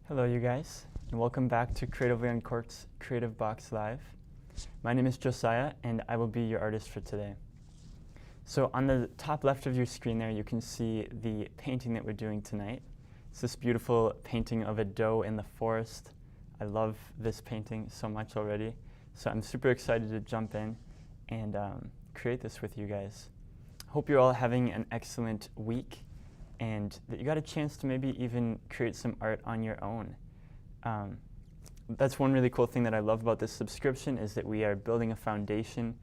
Hello you guys, and welcome back to Creatively Uncorked's Creative Box Live. My name is Josiah, and I will be your artist for today. So on the top left of your screen there, you can see the painting that we're doing tonight. It's this beautiful painting of a doe in the forest. I love this painting so much already, so I'm super excited to jump in and create this with you guys. Hope you're all having an excellent week, and that you got a chance to maybe even create some art on your own. That's one really cool thing that I love about this subscription, is that we are building a foundation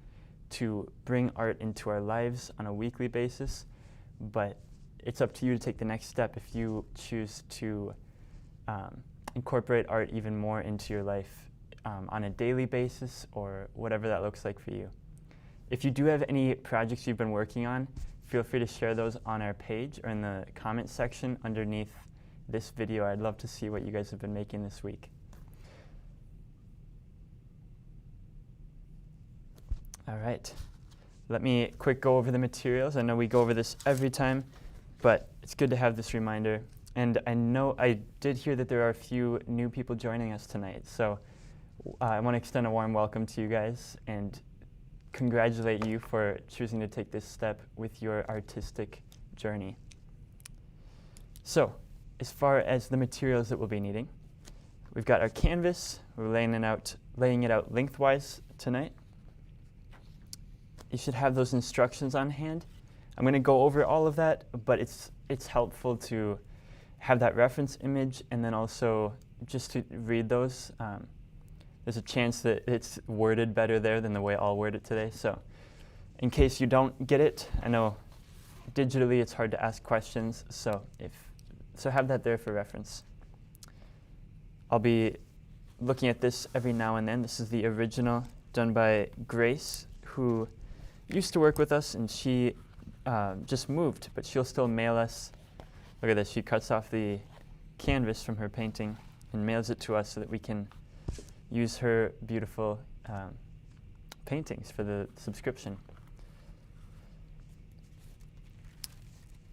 to bring art into our lives on a weekly basis, but it's up to you to take the next step if you choose to incorporate art even more into your life on a daily basis, or whatever that looks like for you. If you do have any projects you've been working on, feel free to share those on our page or in the comment section underneath this video. I'd love to see what you guys have been making this week. All right, let me quick go over the materials. I know we go over this every time, but it's good to have this reminder. And I know I did hear that there are a few new people joining us tonight, so I want to extend a warm welcome to you guys and congratulate you for choosing to take this step with your artistic journey. So, as far as the materials that we'll be needing, we've got our canvas. We're laying it out lengthwise tonight. You should have those instructions on hand. I'm going to go over all of that, but it's helpful to have that reference image and then also just to read those. There's a chance that it's worded better there than the way I'll word it today. So in case you don't get it, I know digitally it's hard to ask questions, so have that there for reference. I'll be looking at this every now and then. This is the original done by Grace, who used to work with us, and she just moved, but she'll still mail us. Look at this, she cuts off the canvas from her painting and mails it to us so that we can use her beautiful paintings for the subscription.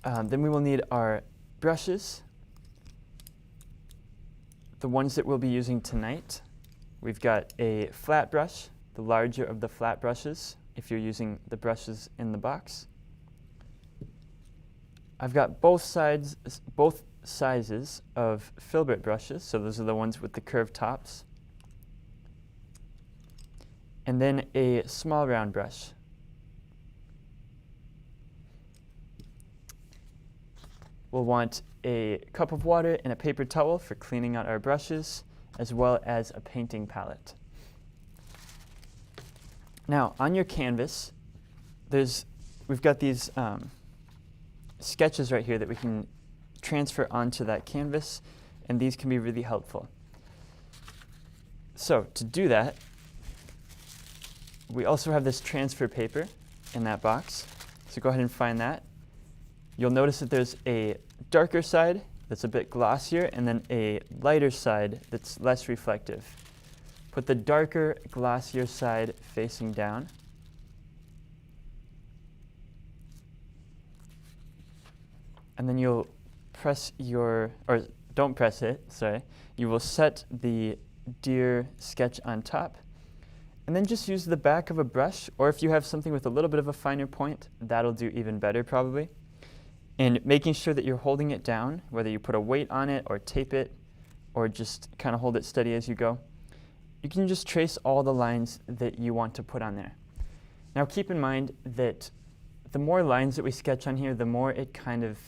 Then we will need our brushes, the ones that we'll be using tonight. We've got a flat brush, the larger of the flat brushes, if you're using the brushes in the box. I've got both sizes of filbert brushes, so those are the ones with the curved tops. And then a small round brush. We'll want a cup of water and a paper towel for cleaning out our brushes, as well as a painting palette. Now, on your canvas, we've got these sketches right here that we can transfer onto that canvas, and these can be really helpful. So to do that, we also have this transfer paper in that box, so go ahead and find that. You'll notice that there's a darker side that's a bit glossier, and then a lighter side that's less reflective. Put the darker, glossier side facing down. And then you'll don't press it, sorry. You will set the deer sketch on top. And then just use the back of a brush, or if you have something with a little bit of a finer point, that'll do even better probably. And making sure that you're holding it down, whether you put a weight on it or tape it, or just kind of hold it steady as you go. You can just trace all the lines that you want to put on there. Now keep in mind that the more lines that we sketch on here, the more it kind of,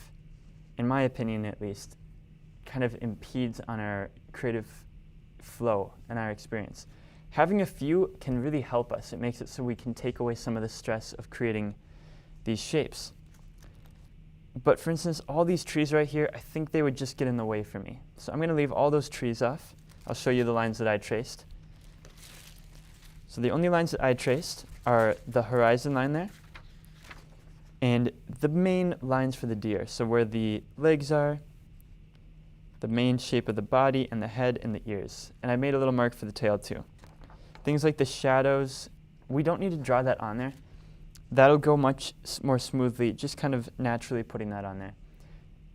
in my opinion at least, kind of impedes on our creative flow and our experience. Having a few can really help us. It makes it so we can take away some of the stress of creating these shapes. But for instance, all these trees right here, I think they would just get in the way for me. So I'm going to leave all those trees off. I'll show you the lines that I traced. So the only lines that I traced are the horizon line there and the main lines for the deer. So where the legs are, the main shape of the body, and the head and the ears. And I made a little mark for the tail too. Things like the shadows, we don't need to draw that on there. That'll go much more smoothly, just kind of naturally putting that on there.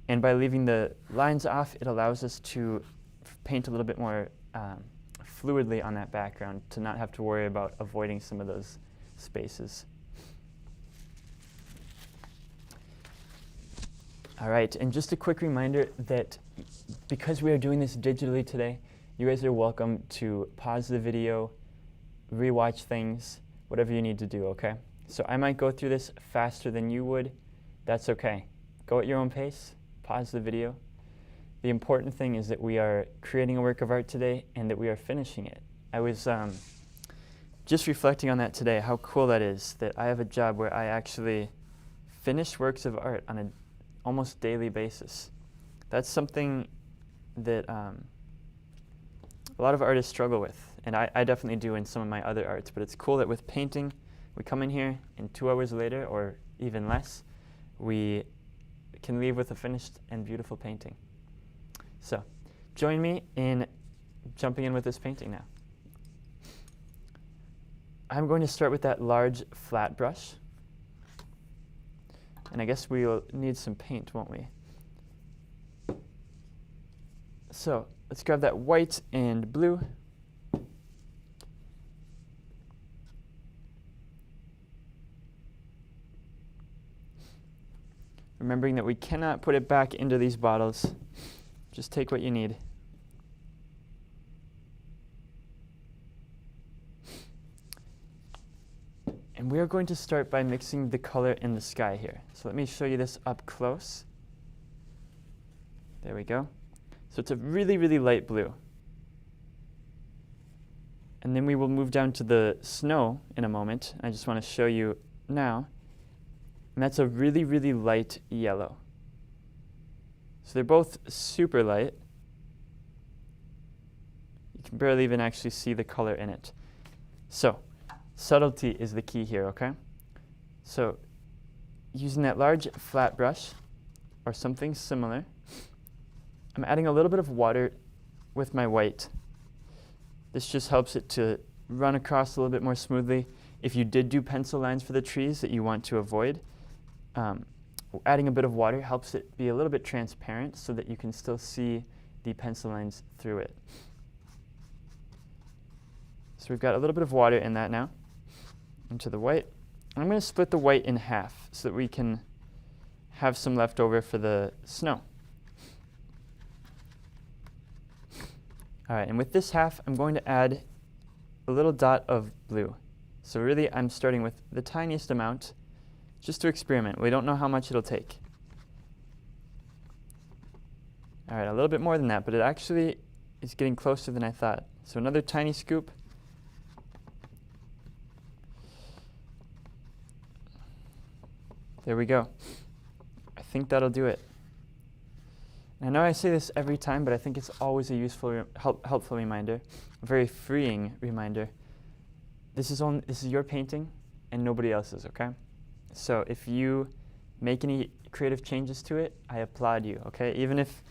And by leaving the lines off, it allows us to paint a little bit more fluidly on that background to not have to worry about avoiding some of those spaces. All right, and just a quick reminder that because we are doing this digitally today, you guys are welcome to pause the video, rewatch things, whatever you need to do, okay? So I might go through this faster than you would. That's okay. Go at your own pace, pause the video. The important thing is that we are creating a work of art today and that we are finishing it. I was just reflecting on that today, how cool that is, that I have a job where I actually finish works of art on an almost daily basis. That's something that a lot of artists struggle with, and I definitely do in some of my other arts, but it's cool that with painting, we come in here and 2 hours later, or even less, we can leave with a finished and beautiful painting. So, join me in jumping in with this painting now. I'm going to start with that large flat brush. And I guess we'll need some paint, won't we? So, let's grab that white and blue. Remembering that we cannot put it back into these bottles. Just take what you need. And we are going to start by mixing the color in the sky here. So let me show you this up close. There we go. So it's a really, really light blue. And then we will move down to the snow in a moment. I just want to show you now. And that's a really, really light yellow. So they're both super light. You can barely even actually see the color in it. So, subtlety is the key here, okay? So, using that large flat brush, or something similar, I'm adding a little bit of water with my white. This just helps it to run across a little bit more smoothly. If you did do pencil lines for the trees that you want to avoid, adding a bit of water helps it be a little bit transparent so that you can still see the pencil lines through it. So we've got a little bit of water in that now, into the white. I'm going to split the white in half so that we can have some left over for the snow. All right, and with this half, I'm going to add a little dot of blue. So really, I'm starting with the tiniest amount, just to experiment. We don't know how much it'll take. All right, a little bit more than that, but it actually is getting closer than I thought. So another tiny scoop. There we go. I think that'll do it. I know I say this every time, but I think it's always a useful, helpful reminder, a very freeing reminder. This is your painting and nobody else's, okay? So if you make any creative changes to it, I applaud you, okay? Even if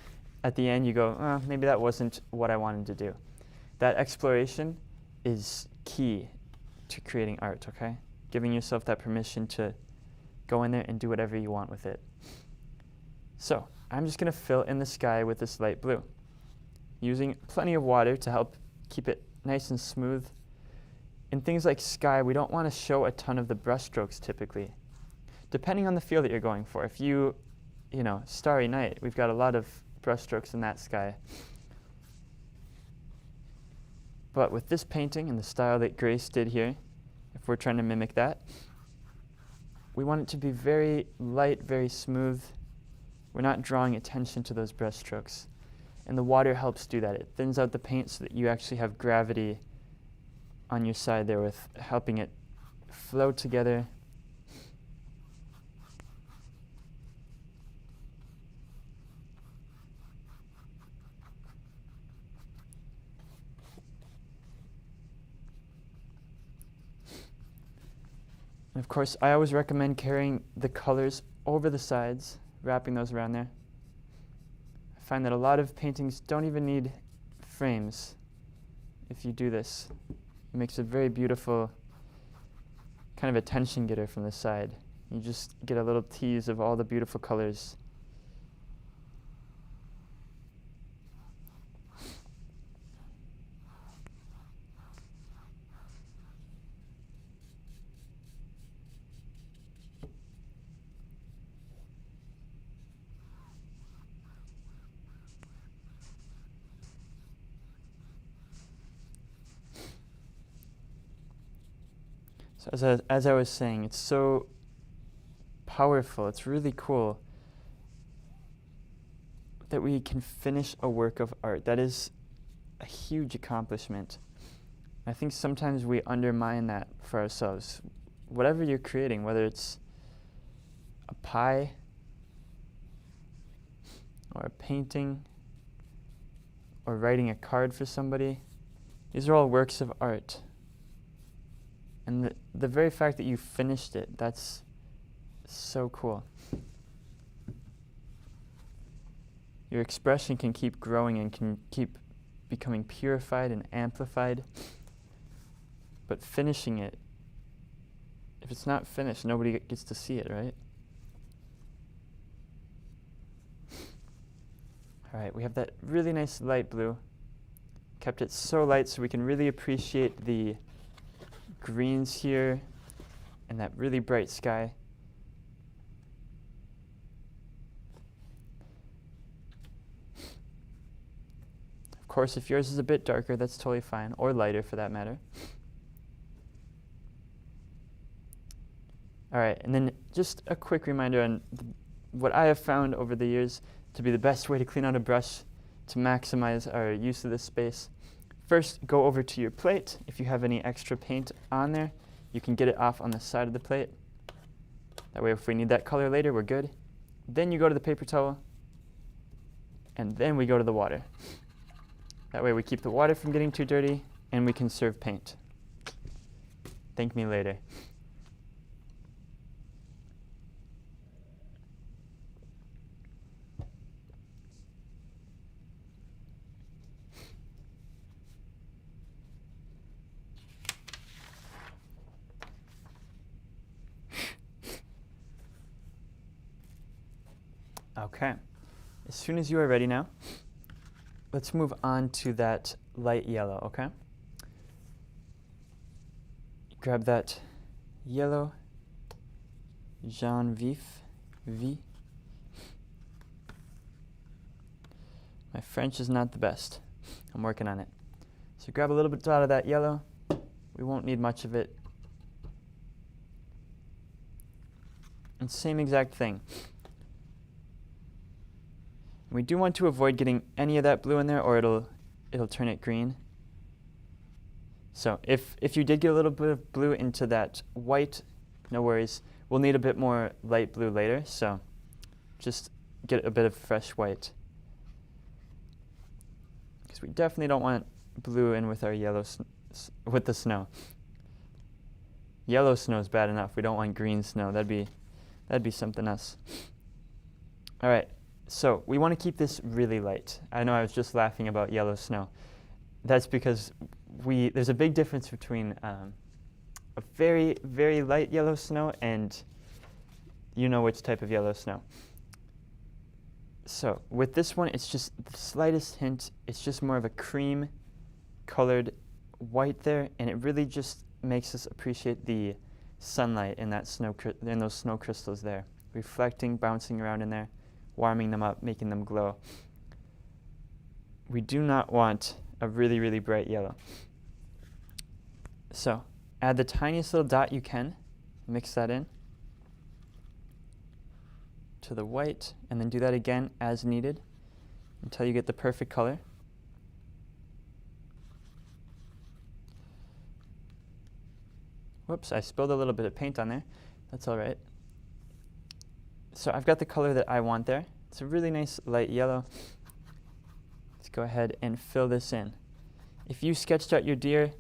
at the end you go, oh, maybe that wasn't what I wanted to do. That exploration is key to creating art, okay? Giving yourself that permission to go in there and do whatever you want with it. So I'm just going to fill in the sky with this light blue, using plenty of water to help keep it nice and smooth. In things like sky, we don't want to show a ton of the brush strokes typically, depending on the feel that you're going for. If you starry night, we've got a lot of brush strokes in that sky. But with this painting and the style that Grace did here, if we're trying to mimic that, we want it to be very light, very smooth. We're not drawing attention to those brush strokes. And the water helps do that. It thins out the paint so that you actually have gravity on your side there with helping it flow together. And of course, I always recommend carrying the colors over the sides, wrapping those around there. I find that a lot of paintings don't even need frames if you do this. It makes a very beautiful kind of attention getter from the side. You just get a little tease of all the beautiful colors. So as I was saying, it's so powerful, it's really cool that we can finish a work of art. That is a huge accomplishment. I think sometimes we undermine that for ourselves. Whatever you're creating, whether it's a pie or a painting or writing a card for somebody, these are all works of art. And the very fact that you finished it, that's so cool. Your expression can keep growing and can keep becoming purified and amplified. But finishing it, if it's not finished, nobody gets to see it, right? All right, we have that really nice light blue. Kept it so light so we can really appreciate the greens here and that really bright sky. Of course, if yours is a bit darker, that's totally fine, or lighter for that matter. All right, and then just a quick reminder on what I have found over the years to be the best way to clean out a brush to maximize our use of this space. First, go over to your plate. If you have any extra paint on there, you can get it off on the side of the plate. That way, if we need that color later, we're good. Then you go to the paper towel, and then we go to the water. That way, we keep the water from getting too dirty, and we conserve paint. Thank me later. Okay, as soon as you are ready now, let's move on to that light yellow, okay? Grab that yellow Jaune Vif V. My French is not the best. I'm working on it. So grab a little bit out of that yellow. We won't need much of it. And same exact thing. We do want to avoid getting any of that blue in there or it'll turn it green. So if you did get a little bit of blue into that white, no worries. We'll need a bit more light blue later, so just get a bit of fresh white. Because we definitely don't want blue in with our yellow, with the snow. Yellow snow is bad enough. We don't want green snow. That'd be something else. All right. So we want to keep this really light. I know I was just laughing about yellow snow. That's because there's a big difference between a very, very light yellow snow and you know which type of yellow snow. So with this one, it's just the slightest hint. It's just more of a cream colored white there, and it really just makes us appreciate the sunlight in that in those snow crystals there, reflecting, bouncing around in there, warming them up, making them glow. We do not want a really, really bright yellow. So add the tiniest little dot you can, mix that in to the white, and then do that again as needed until you get the perfect color. Whoops, I spilled a little bit of paint on there. That's all right. So I've got the color that I want there. It's a really nice light yellow. Let's go ahead and fill this in. If you sketched out your deer,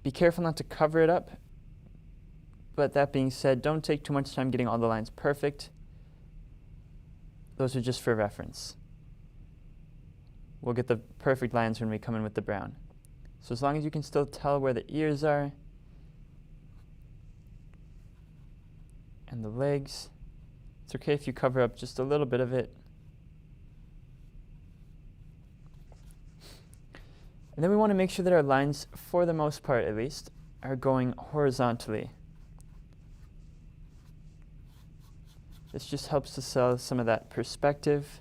be careful not to cover it up. But that being said, don't take too much time getting all the lines perfect. Those are just for reference. We'll get the perfect lines when we come in with the brown. So as long as you can still tell where the ears are and the legs, it's okay if you cover up just a little bit of it. And then we want to make sure that our lines, for the most part at least, are going horizontally. This just helps to sell some of that perspective.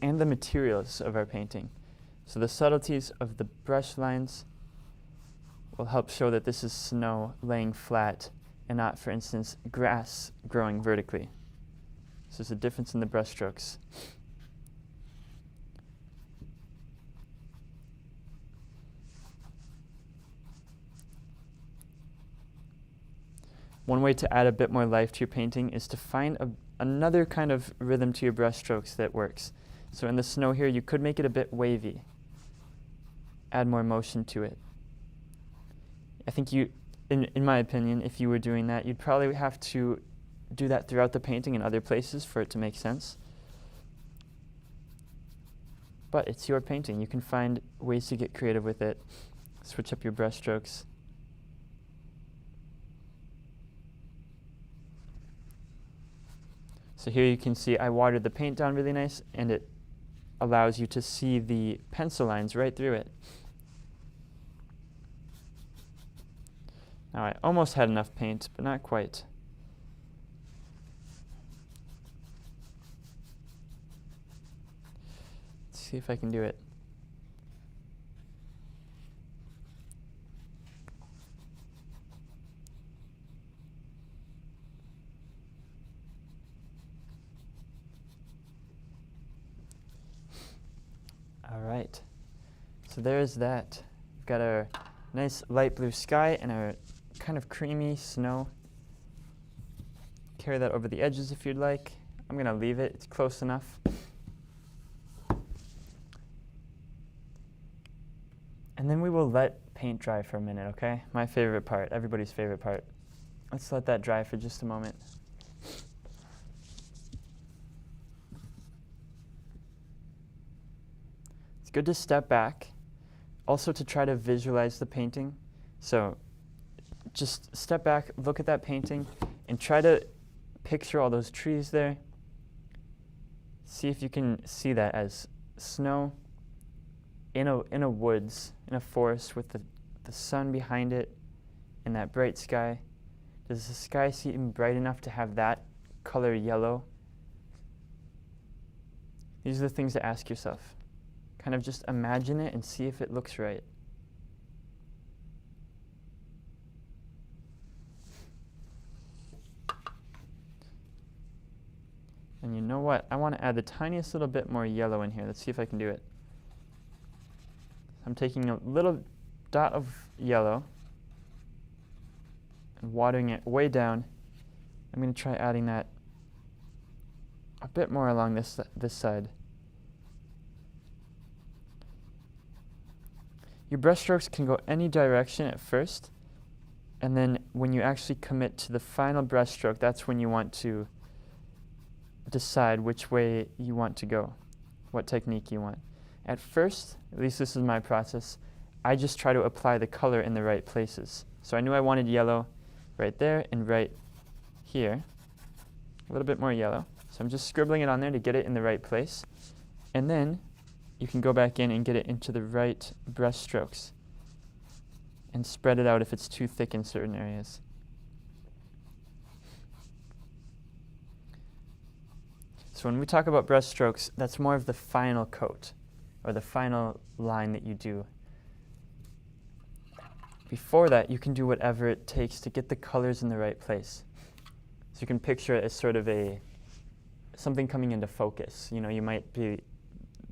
And the materials of our painting. So the subtleties of the brush lines will help show that this is snow laying flat and not, for instance, grass growing vertically. So there's a difference in the brush strokes. One way to add a bit more life to your painting is to find another kind of rhythm to your brush strokes that works. So in the snow here, you could make it a bit wavy. Add more motion to it. I think in my opinion, if you were doing that, you'd probably have to do that throughout the painting in other places for it to make sense. But it's your painting. You can find ways to get creative with it. Switch up your brush strokes. So here you can see I watered the paint down really nice, and it allows you to see the pencil lines right through it. Now I almost had enough paint, but not quite. Let's see if I can do it. All right, so there's that. We've got our nice light blue sky and our kind of creamy snow. Carry that over the edges if you'd like. I'm gonna leave it, it's close enough. And then we will let paint dry for a minute, okay? My favorite part, everybody's favorite part. Let's let that dry for just a moment. It's good to step back, also to try to visualize the painting. So just step back, look at that painting, and try to picture all those trees there. See if you can see that as snow in a woods, in a forest with the sun behind it and that bright sky. Does the sky seem bright enough to have that color yellow? These are the things to ask yourself. Kind of just imagine it and see if it looks right. And you know what? I want to add the tiniest little bit more yellow in here. Let's see if I can do it. I'm taking a little dot of yellow and watering it way down. I'm going to try adding that a bit more along this side. Your brush strokes can go any direction at first, and then when you actually commit to the final brush stroke, that's when you want to decide which way you want to go, what technique you want. At first, at least this is my process, I just try to apply the color in the right places. So I knew I wanted yellow right there and right here, a little bit more yellow. So I'm just scribbling it on there to get it in the right place. And then you can go back in and get it into the right brush strokes and spread it out if it's too thick in certain areas. So when we talk about brush strokes, that's more of the final coat or the final line that you do. Before that, you can do whatever it takes to get the colors in the right place. So you can picture it as sort of something coming into focus. You know, you might be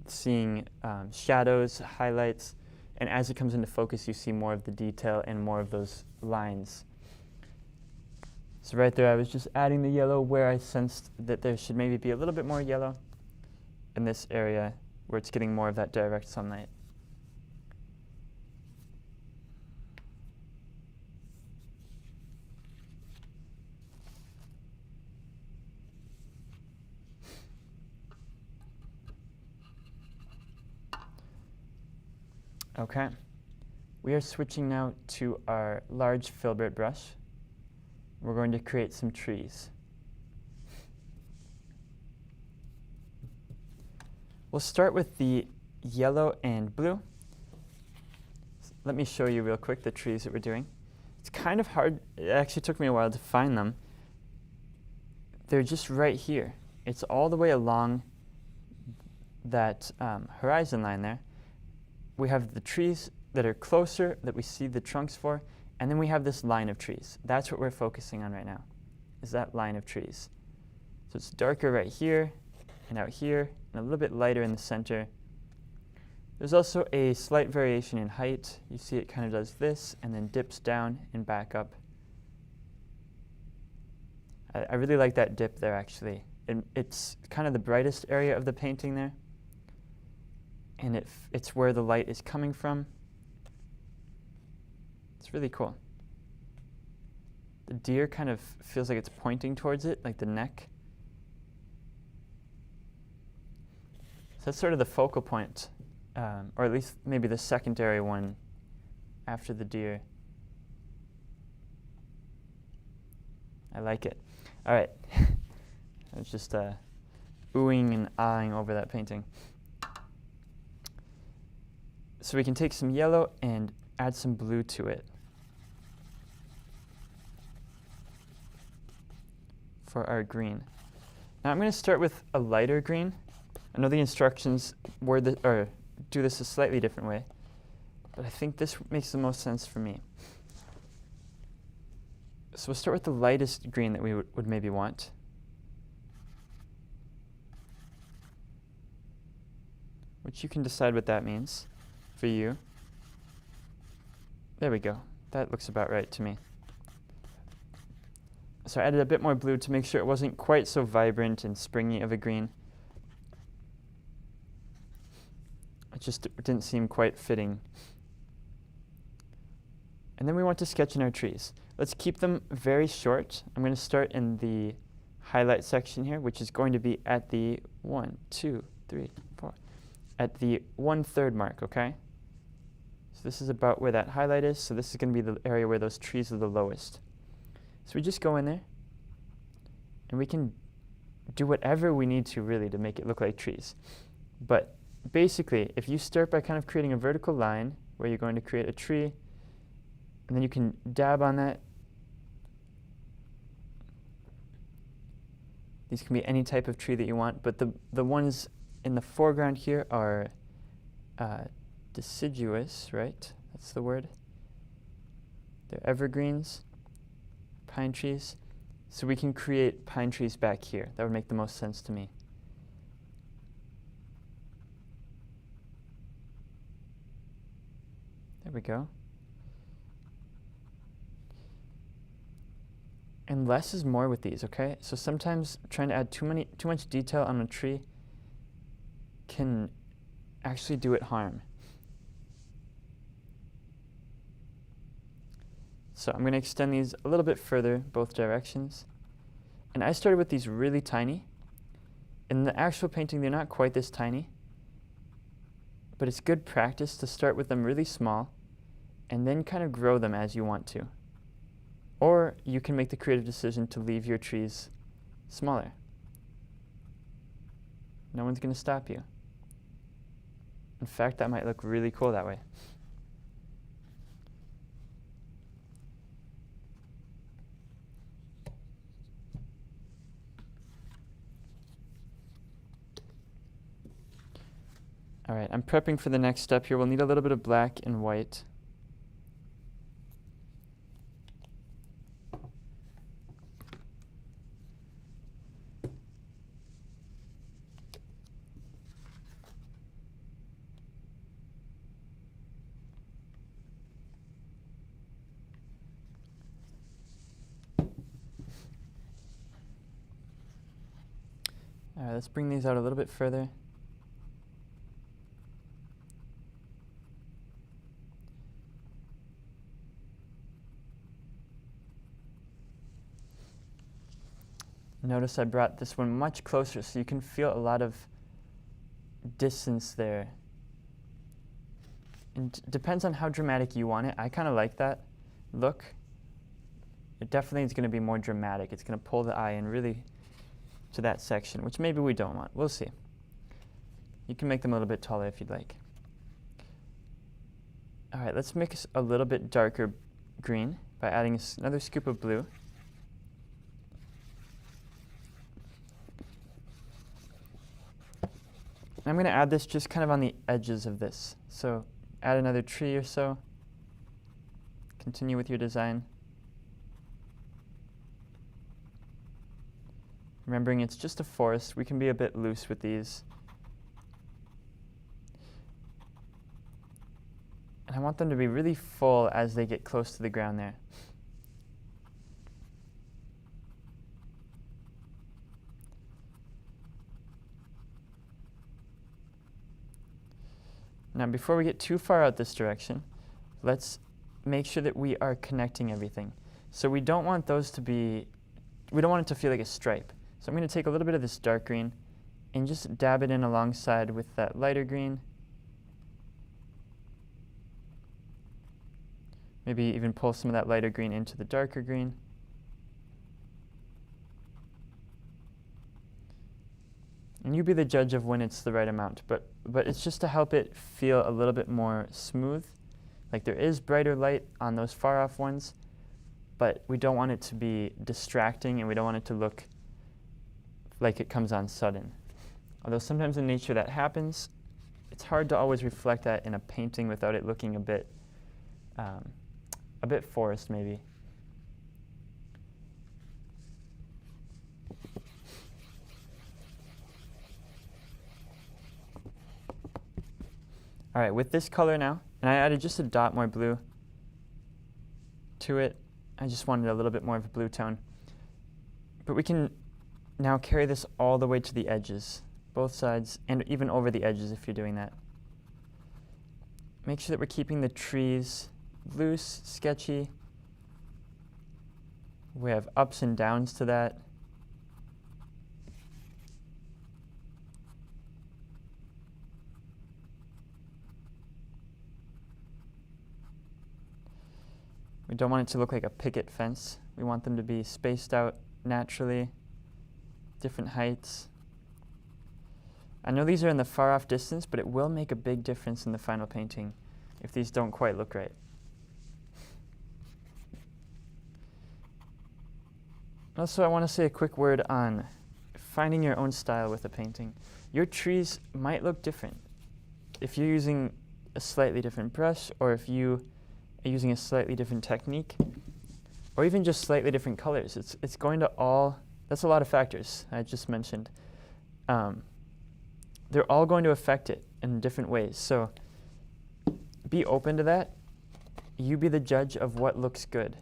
seeing shadows, highlights, and as it comes into focus, you see more of the detail and more of those lines. So right there, I was just adding the yellow where I sensed that there should maybe be a little bit more yellow in this area where it's getting more of that direct sunlight. Okay, we are switching now to our large filbert brush. We're going to create some trees. We'll start with the yellow and blue. Let me show you real quick the trees that we're doing. It's kind of hard. It actually took me a while to find them. They're just right here. It's all the way along that horizon line there. we have the trees that are closer that we see the trunks for, and then we have this line of trees. That's what we're focusing on right now, is that line of trees. So it's darker right here and out here, and a little bit lighter in the center. There's also a slight variation in height. You see it kind of does this and then dips down and back up. I really like that dip there, actually. It's kind of the brightest area of the painting there, and it's where the light is coming from. It's really cool. The deer kind of feels like it's pointing towards it, like the neck. So that's sort of the focal point, or at least maybe the secondary one after the deer. I like it. All right. I was just oohing and ahhing over that painting. So we can take some yellow and add some blue to it for our green. Now I'm going to start with a lighter green. I know the instructions do this a slightly different way, but I think this makes the most sense for me. So we'll start with the lightest green that we would maybe want. Which you can decide what that means for you. There we go. That looks about right to me. So I added a bit more blue to make sure it wasn't quite so vibrant and springy of a green. It just didn't seem quite fitting. And then we want to sketch in our trees. Let's keep them very short. I'm going to start in the highlight section here, which is going to be at the 1, 2, 3, 4, at the 1/3 mark, okay? So this is about where that highlight is, so this is going to be the area where those trees are the lowest. So we just go in there, and we can do whatever we need to really to make it look like trees. But basically, if you start by kind of creating a vertical line where you're going to create a tree, and then you can dab on that. These can be any type of tree that you want, but the ones in the foreground here are deciduous, right? That's the word. They're evergreens, pine trees. So we can create pine trees back here. That would make the most sense to me. There we go. And less is more with these, okay? So sometimes trying to add too much detail on a tree can actually do it harm. So I'm going to extend these a little bit further, both directions. And I started with these really tiny. In the actual painting, they're not quite this tiny. But it's good practice to start with them really small and then kind of grow them as you want to. Or you can make the creative decision to leave your trees smaller. No one's going to stop you. In fact, that might look really cool that way. All right, I'm prepping for the next step here. We'll need a little bit of black and white. All right, let's bring these out a little bit further. Notice I brought this one much closer so you can feel a lot of distance there. And depends on how dramatic you want it. I kind of like that look. It definitely is going to be more dramatic. It's going to pull the eye in really to that section, which maybe we don't want. We'll see. You can make them a little bit taller if you'd like. All right, let's make a little bit darker green by adding another scoop of blue. I'm going to add this just kind of on the edges of this. So add another tree or so. Continue with your design. Remembering it's just a forest, we can be a bit loose with these. And I want them to be really full as they get close to the ground there. Now, before we get too far out this direction, let's make sure that we are connecting everything. So we don't want those to be, we don't want it to feel like a stripe. So I'm going to take a little bit of this dark green and just dab it in alongside with that lighter green. Maybe even pull some of that lighter green into the darker green. And you be the judge of when it's the right amount, but it's just to help it feel a little bit more smooth. Like there is brighter light on those far off ones, but we don't want it to be distracting and we don't want it to look like it comes on sudden. Although sometimes in nature that happens, it's hard to always reflect that in a painting without it looking a bit forest maybe. All right, with this color now, and I added just a dot more blue to it. I just wanted a little bit more of a blue tone. But we can now carry this all the way to the edges, both sides, and even over the edges if you're doing that. Make sure that we're keeping the trees loose, sketchy. We have ups and downs to that. We don't want it to look like a picket fence. We want them to be spaced out naturally, different heights. I know these are in the far off distance, but it will make a big difference in the final painting if these don't quite look right. Also, I want to say a quick word on finding your own style with a painting. Your trees might look different if you're using a slightly different brush, or if you are using a slightly different technique, or even just slightly different colors. It's going to all, that's a lot of factors I just mentioned. They're all going to affect it in different ways. So be open to that. You be the judge of what looks good.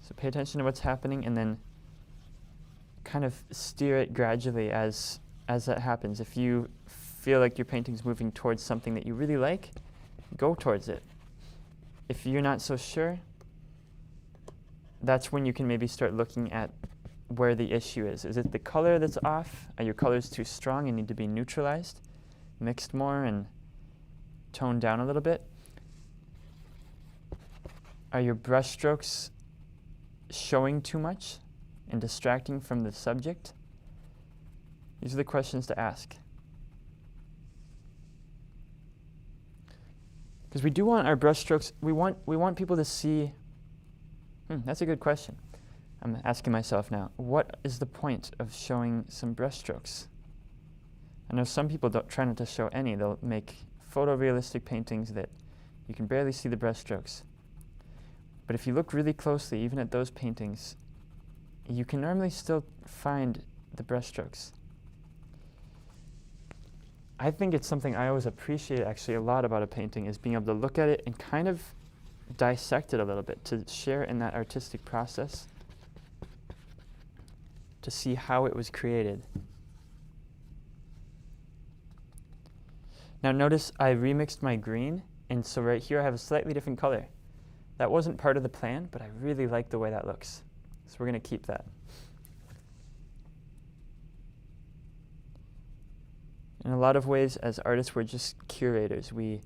So pay attention to what's happening and then kind of steer it gradually as that happens. If you feel like your painting's moving towards something that you really like, go towards it. If you're not so sure, that's when you can maybe start looking at where the issue is. Is it the color that's off? Are your colors too strong and need to be neutralized, mixed more and toned down a little bit? Are your brush strokes showing too much and distracting from the subject? These are the questions to ask. Because we do want our brush strokes, we want people to see, that's a good question. I'm asking myself now, what is the point of showing some brush strokes? I know some people don't try not to show any. They'll make photorealistic paintings that you can barely see the brush strokes. But if you look really closely, even at those paintings, you can normally still find the brush strokes. I think it's something I always appreciate actually a lot about a painting, is being able to look at it and kind of dissect it a little bit, to share in that artistic process, to see how it was created. Now notice I remixed my green, and so right here I have a slightly different color. That wasn't part of the plan, but I really like the way that looks. So we're going to keep that. In a lot of ways, as artists, we're just curators. We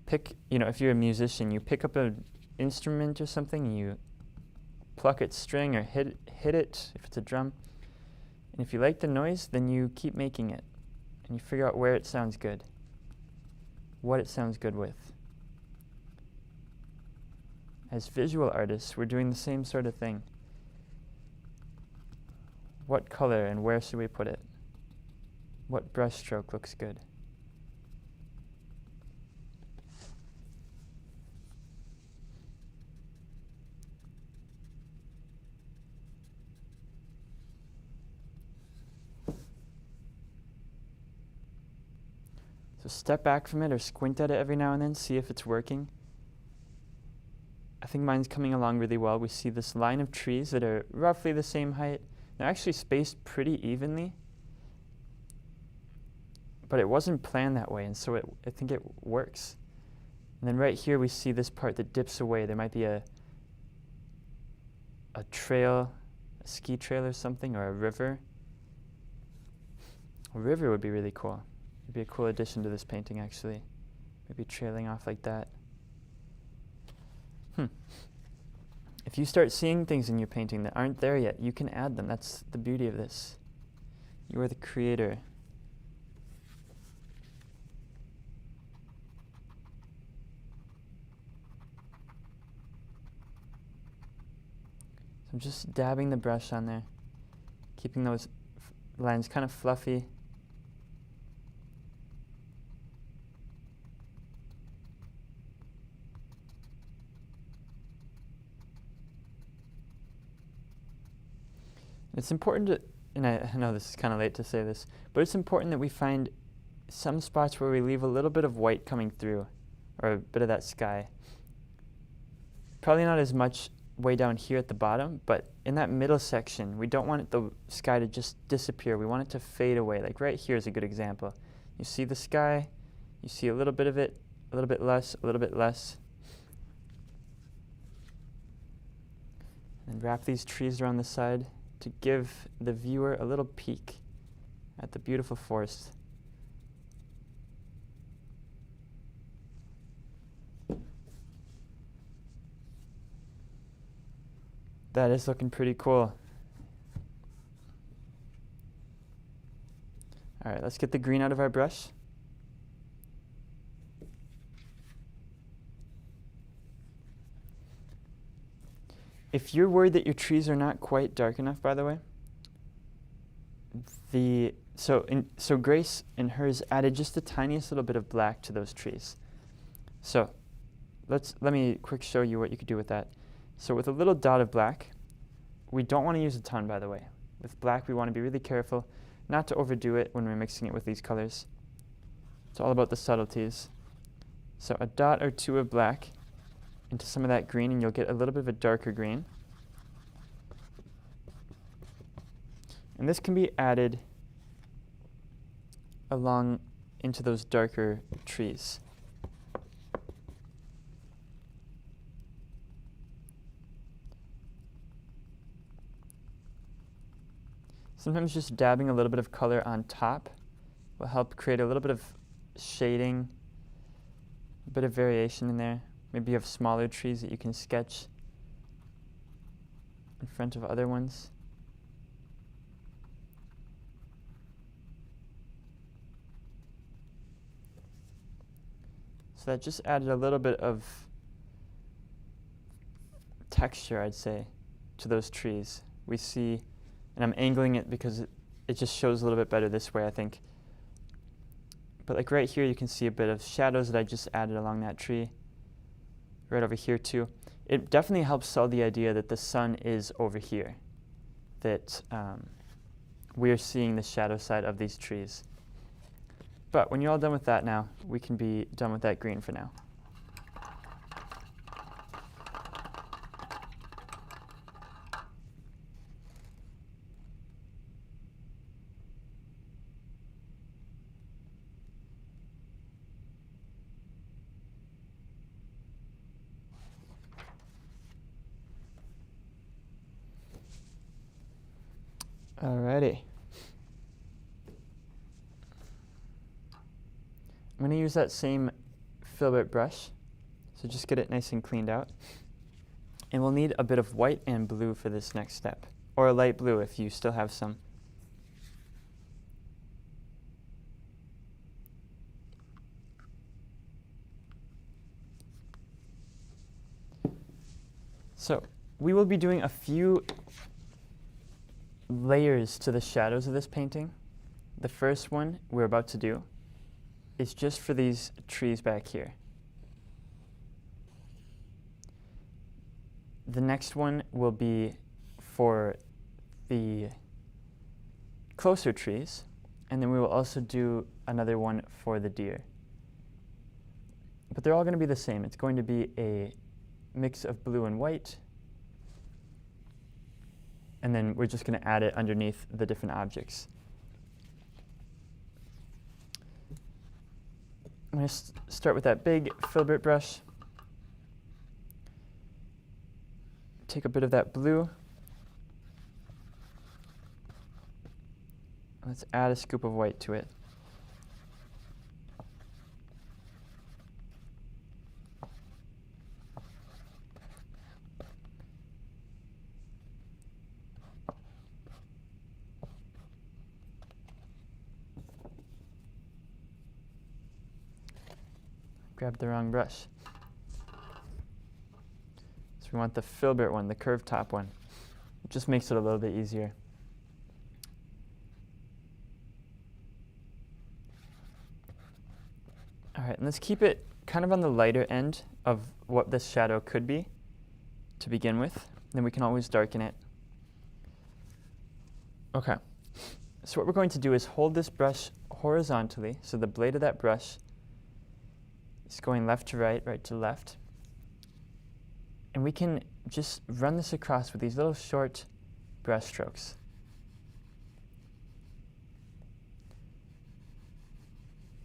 pick, if you're a musician, you pick up an instrument or something, and you pluck its string or hit it, if it's a drum. And if you like the noise, then you keep making it. And you figure out where it sounds good, what it sounds good with. As visual artists, we're doing the same sort of thing. What color and where should we put it? What brush stroke looks good? So step back from it or squint at it every now and then, see if it's working. I think mine's coming along really well. We see this line of trees that are roughly the same height. They're actually spaced pretty evenly, but it wasn't planned that way, and so I think it works. And then right here we see this part that dips away. There might be a trail, a ski trail or something, or a river. A river would be really cool. It'd be a cool addition to this painting, actually. Maybe trailing off like that. If you start seeing things in your painting that aren't there yet, you can add them. That's the beauty of this. You are the creator. So I'm just dabbing the brush on there, keeping those lines kind of fluffy. It's important to, and I know this is kind of late to say this, but it's important that we find some spots where we leave a little bit of white coming through, or a bit of that sky. Probably not as much way down here at the bottom, but in that middle section, we don't want the sky to just disappear. We want it to fade away. Like right here is a good example. You see the sky, you see a little bit of it, a little bit less, a little bit less. And wrap these trees around the side to give the viewer a little peek at the beautiful forest. That is looking pretty cool. All right, let's get the green out of our brush. If you're worried that your trees are not quite dark enough, by the way, so Grace in hers added just the tiniest little bit of black to those trees. So let me quick show you what you could do with that. So with a little dot of black, we don't want to use a ton, by the way. With black, we want to be really careful not to overdo it when we're mixing it with these colors. It's all about the subtleties. So a dot or two of black into some of that green, and you'll get a little bit of a darker green. And this can be added along into those darker trees. Sometimes just dabbing a little bit of color on top will help create a little bit of shading, a bit of variation in there. Maybe you have smaller trees that you can sketch in front of other ones. So that just added a little bit of texture, I'd say, to those trees. We see, and I'm angling it because it just shows a little bit better this way, I think. But like right here, you can see a bit of shadows that I just added along that tree. Right over here too. It definitely helps sell the idea that the sun is over here, that we're seeing the shadow side of these trees. But when you're all done with that now, we can be done with that green for now. Alrighty. I'm going to use that same filbert brush, so just get it nice and cleaned out. And we'll need a bit of white and blue for this next step, or a light blue if you still have some. So we will be doing a few layers to the shadows of this painting. The first one we're about to do is just for these trees back here. The next one will be for the closer trees, and then we will also do another one for the deer. but they're all going to be the same. It's going to be a mix of blue and white, and then we're just going to add it underneath the different objects. I'm going to start with that big filbert brush. Take a bit of that blue. Let's add a scoop of white to it. Grabbed the wrong brush. So we want the filbert one, the curved top one. It just makes it a little bit easier. All right, and let's keep it kind of on the lighter end of what this shadow could be to begin with. Then we can always darken it. Okay, so what we're going to do is hold this brush horizontally, so the blade of that brush is going left to right, right to left. And we can just run this across with these little short brush strokes.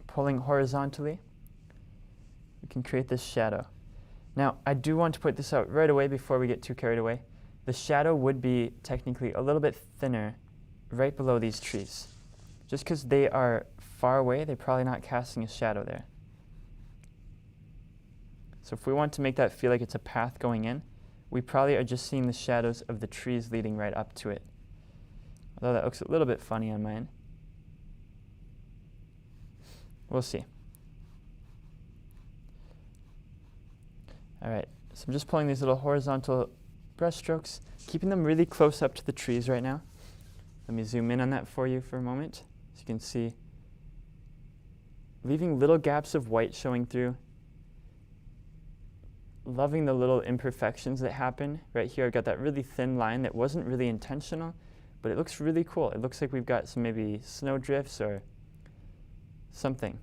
Pulling horizontally, we can create this shadow. Now, I do want to point this out right away before we get too carried away. The shadow would be technically a little bit thinner right below these trees. Just because they are far away, they're probably not casting a shadow there. So if we want to make that feel like it's a path going in, we probably are just seeing the shadows of the trees leading right up to it. Although that looks a little bit funny on mine. We'll see. All right, so I'm just pulling these little horizontal brush strokes, keeping them really close up to the trees right now. Let me zoom in on that for you for a moment. So you can see, leaving little gaps of white showing through. Loving the little imperfections that happen. Right here, I've got that really thin line that wasn't really intentional, but it looks really cool. It looks like we've got some maybe snow drifts or something.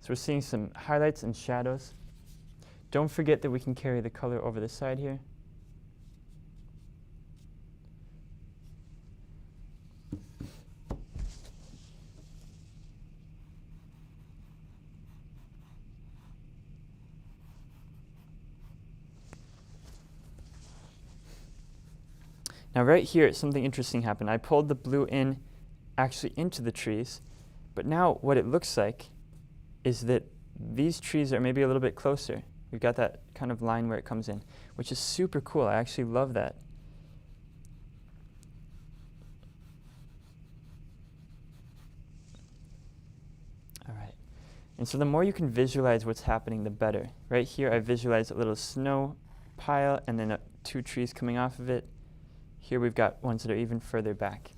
So we're seeing some highlights and shadows. Don't forget that we can carry the color over the side here. Now right here, something interesting happened. I pulled the blue in actually into the trees, but now what it looks like is that these trees are maybe a little bit closer. We've got that kind of line where it comes in, which is super cool. I actually love that. All right. And so the more you can visualize what's happening, the better. Right here, I visualize a little snow pile and then two trees coming off of it. Here we've got ones that are even further back.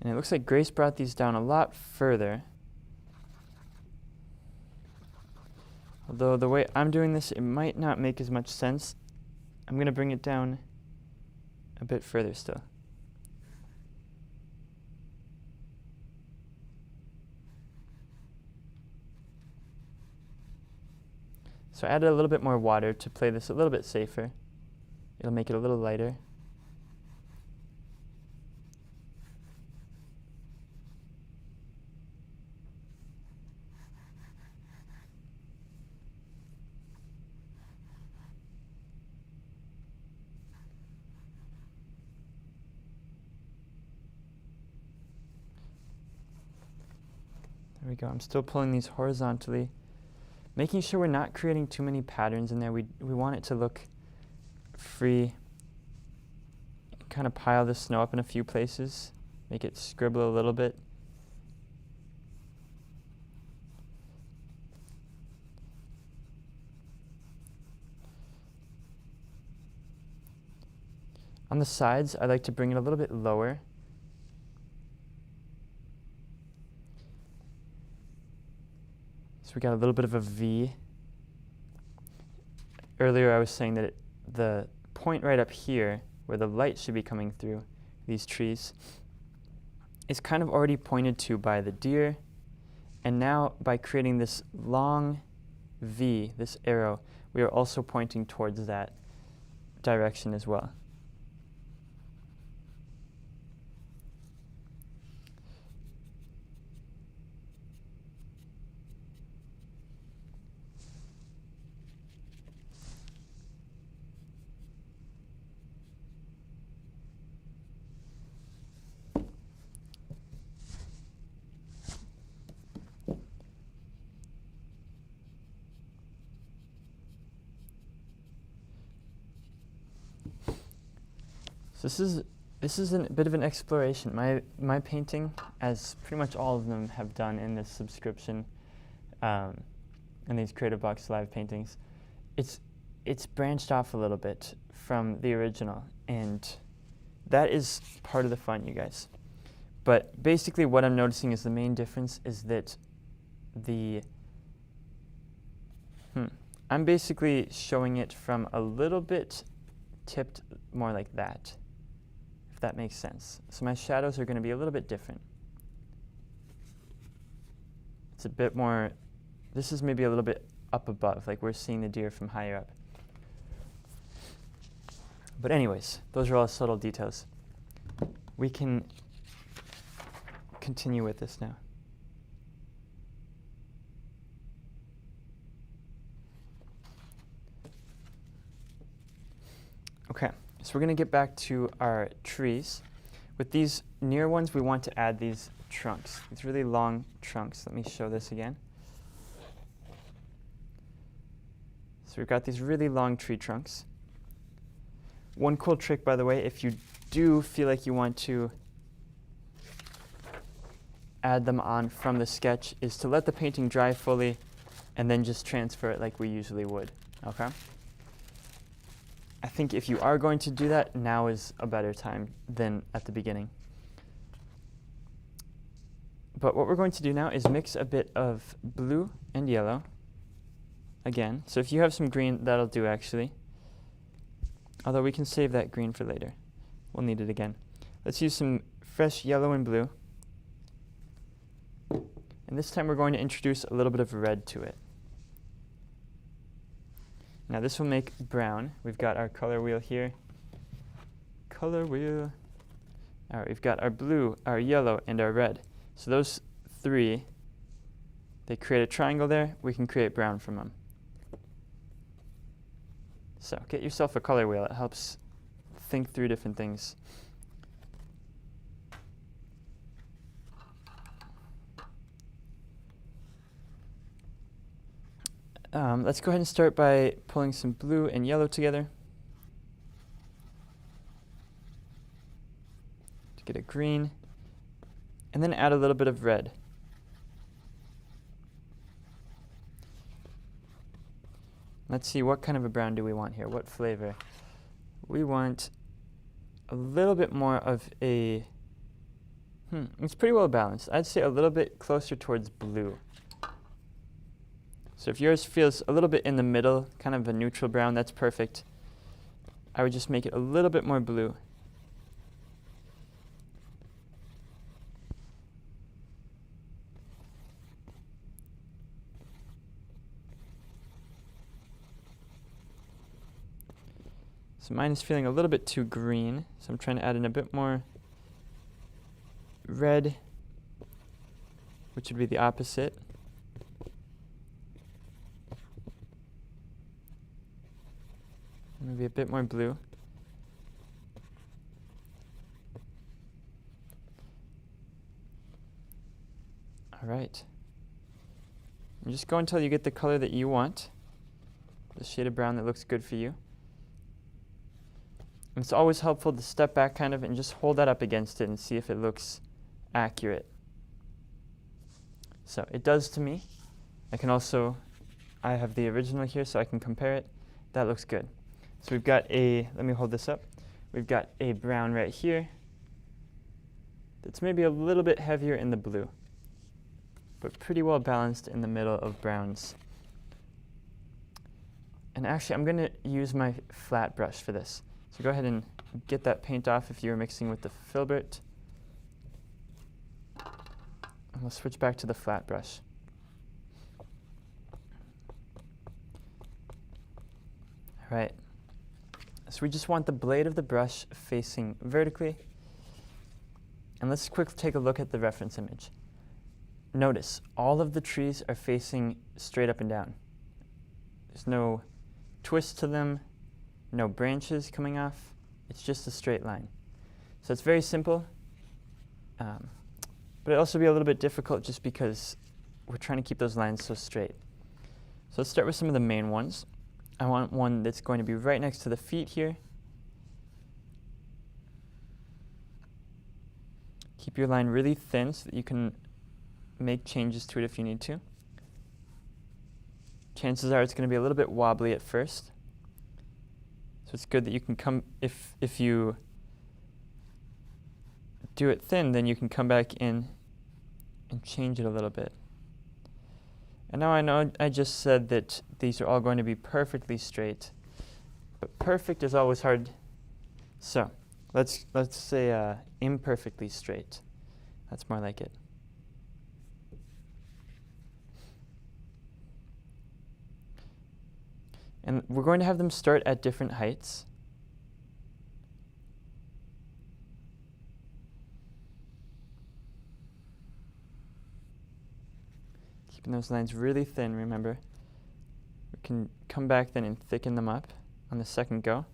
And it looks like Grace brought these down a lot further. Although the way I'm doing this, it might not make as much sense. I'm going to bring it down a bit further still. So I added a little bit more water to play this a little bit safer. It'll make it a little lighter. There we go. I'm still pulling these horizontally, making sure we're not creating too many patterns in there. We want it to look free. Kind of pile the snow up in a few places, make it scribble a little bit. On the sides, I like to bring it a little bit lower. So we got a little bit of a V. earlier I was saying that the point right up here, where the light should be coming through these trees, is kind of already pointed to by the deer. And now by creating this long V, this arrow, we are also pointing towards that direction as well. So this is a bit of an exploration. My painting, as pretty much all of them have done in this subscription, and these Creative Box Live paintings, it's branched off a little bit from the original, and that is part of the fun, you guys. But basically what I'm noticing is the main difference is that I'm basically showing it from a little bit tipped more like that, if that makes sense. So my shadows are going to be a little bit different. It's a bit more, this is maybe a little bit up above, like we're seeing the deer from higher up. But anyways, those are all subtle details. We can continue with this now. Okay, so we're going to get back to our trees. With these near ones, we want to add these trunks, these really long trunks. Let me show this again. So we've got these really long tree trunks. One cool trick, by the way, if you do feel like you want to add them on from the sketch, is to let the painting dry fully and then just transfer it like we usually would, okay? I think if you are going to do that, now is a better time than at the beginning. But what we're going to do now is mix a bit of blue and yellow again. So if you have some green, that'll do actually. Although we can save that green for later. We'll need it again. Let's use some fresh yellow and blue. And this time we're going to introduce a little bit of red to it. Now this will make brown. We've got our color wheel here. Color wheel. All right, we've got our blue, our yellow, and our red. So those three, they create a triangle there. We can create brown from them. So get yourself a color wheel. It helps think through different things. Let's go ahead and start by pulling some blue and yellow together to get a green, and then add a little bit of red. Let's see, what kind of a brown do we want here? What flavor? We want a little bit more of a, it's pretty well balanced. I'd say a little bit closer towards blue. So if yours feels a little bit in the middle, kind of a neutral brown, that's perfect. I would just make it a little bit more blue. So mine is feeling a little bit too green, so I'm trying to add in a bit more red, which would be the opposite. Maybe a bit more blue. All right. And just go until you get the color that you want, the shade of brown that looks good for you. And it's always helpful to step back kind of and just hold that up against it and see if it looks accurate. So it does to me. I have the original here so I can compare it. That looks good. So we've got let me hold this up. We've got a brown right here that's maybe a little bit heavier in the blue, but pretty well balanced in the middle of browns. And actually, I'm going to use my flat brush for this. So go ahead and get that paint off if you're mixing with the filbert. And we'll switch back to the flat brush. All right. So we just want the blade of the brush facing vertically. And let's quickly take a look at the reference image. Notice, all of the trees are facing straight up and down. There's no twist to them, no branches coming off. It's just a straight line. So it's very simple, but it'll also be a little bit difficult just because we're trying to keep those lines so straight. So let's start with some of the main ones. I want one that's going to be right next to the feet here. Keep your line really thin so that you can make changes to it if you need to. Chances are it's going to be a little bit wobbly at first. So it's good that you can come, if you do it thin, then you can come back in and change it a little bit. And now I know I just said that these are all going to be perfectly straight, but perfect is always hard. So let's say imperfectly straight. That's more like it. And we're going to have them start at different heights. Keeping those lines really thin, remember. We can come back then and thicken them up on the second go.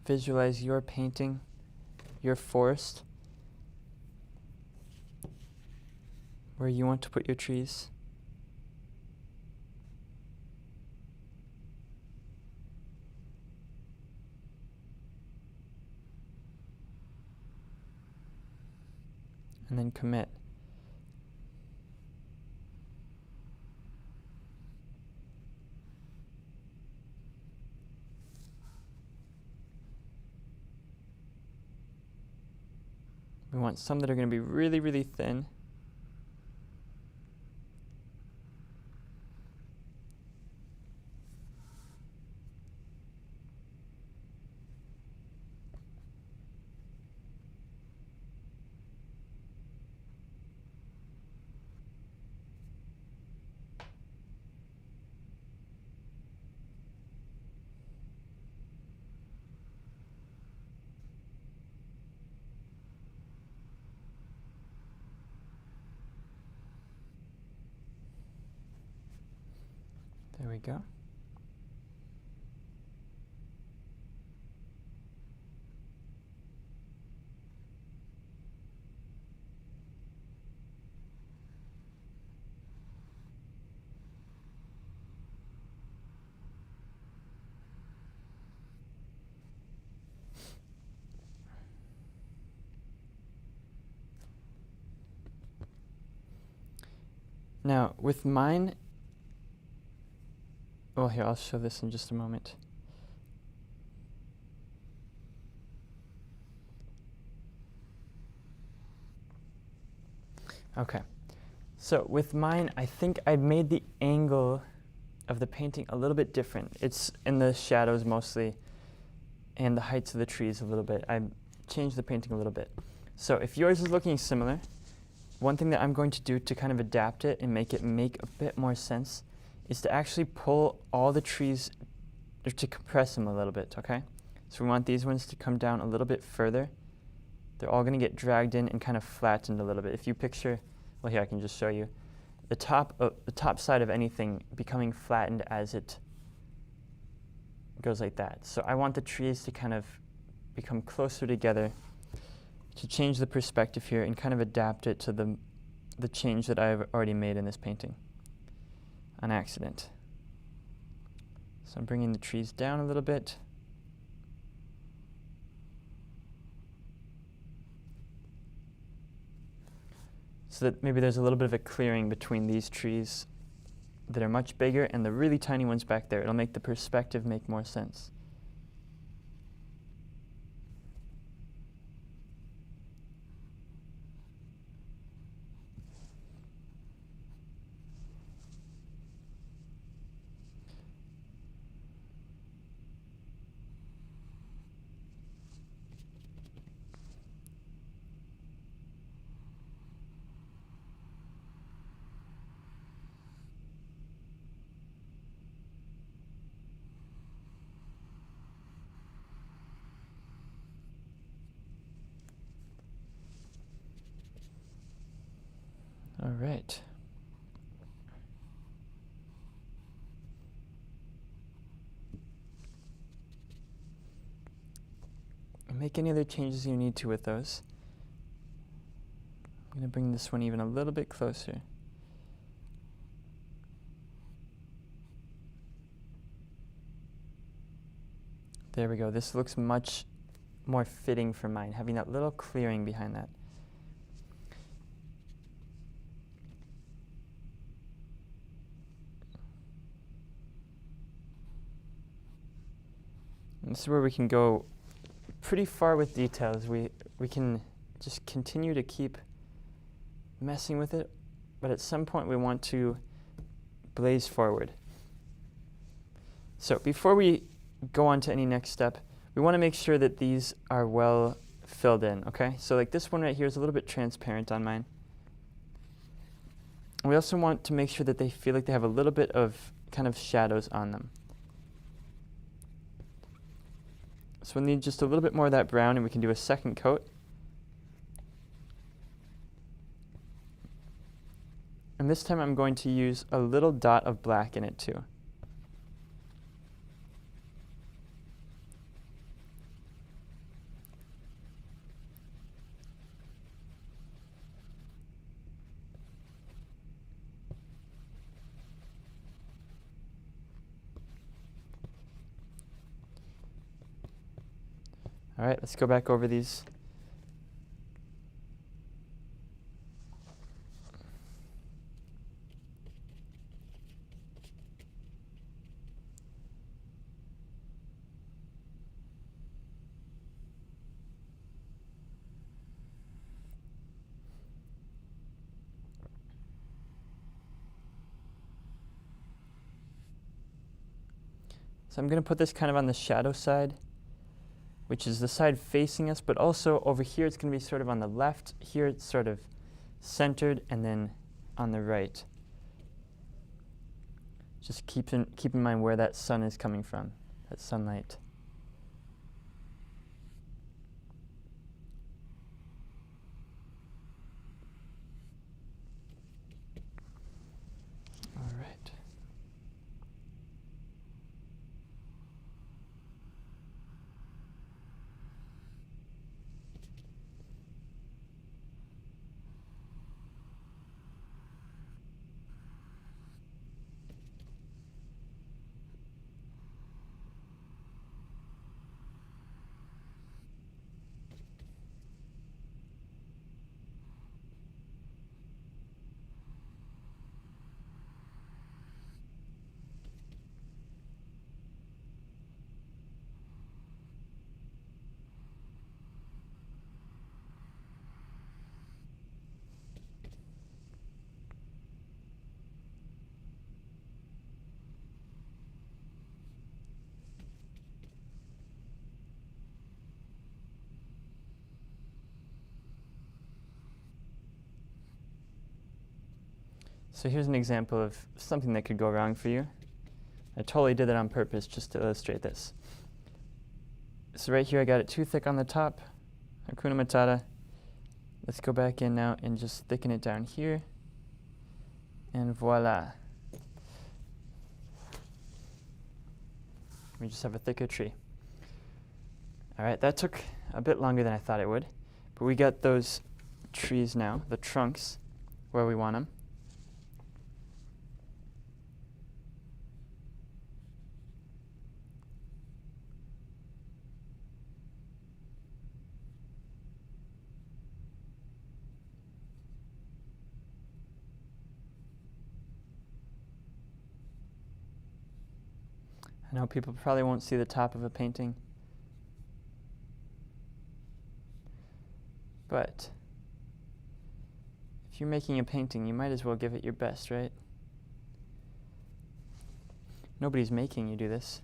Visualize your painting, your forest, where you want to put your trees. And then commit. We want some that are going to be really, really thin. There we go. Now, with mine, well, here, I'll show this in just a moment. Okay, so with mine, I think I made the angle of the painting a little bit different. It's in the shadows mostly, and the heights of the trees a little bit. I changed the painting a little bit. So if yours is looking similar, one thing that I'm going to do to kind of adapt it and make it make a bit more sense is to actually pull all the trees, or to compress them a little bit, okay? So we want these ones to come down a little bit further. They're all going to get dragged in and kind of flattened a little bit. If you picture, well, here I can just show you, the top side of anything becoming flattened as it goes like that. So I want the trees to kind of become closer together to change the perspective here and kind of adapt it to the change that I've already made in this painting on accident. So I'm bringing the trees down a little bit. so that maybe there's a little bit of a clearing between these trees that are much bigger and the really tiny ones back there. It'll make the perspective make more sense. All right. And make any other changes you need to with those. I'm going to bring this one even a little bit closer. There we go. This looks much more fitting for mine, having that little clearing behind that. And this is where we can go pretty far with details. We can just continue to keep messing with it, but at some point we want to blaze forward. So before we go on to any next step, we want to make sure that these are well filled in, okay? So like this one right here is a little bit transparent on mine. We also want to make sure that they feel like they have a little bit of kind of shadows on them. So we'll need just a little bit more of that brown, and we can do a second coat. And this time I'm going to use a little dot of black in it too. All right, let's go back over these. So I'm going to put this kind of on the shadow side, which is the side facing us, but also over here it's going to be sort of on the left. Here it's sort of centered, and then on the right. Just keep in mind where that sun is coming from, that sunlight. All right. So here's an example of something that could go wrong for you. I totally did that on purpose just to illustrate this. So right here I got it too thick on the top. Hakuna Matata. Let's go back in now and just thicken it down here. And voila. We just have a thicker tree. All right, that took a bit longer than I thought it would. But we got those trees now, the trunks, where we want them. I know people probably won't see the top of a painting, but if you're making a painting, you might as well give it your best, right? Nobody's making you do this.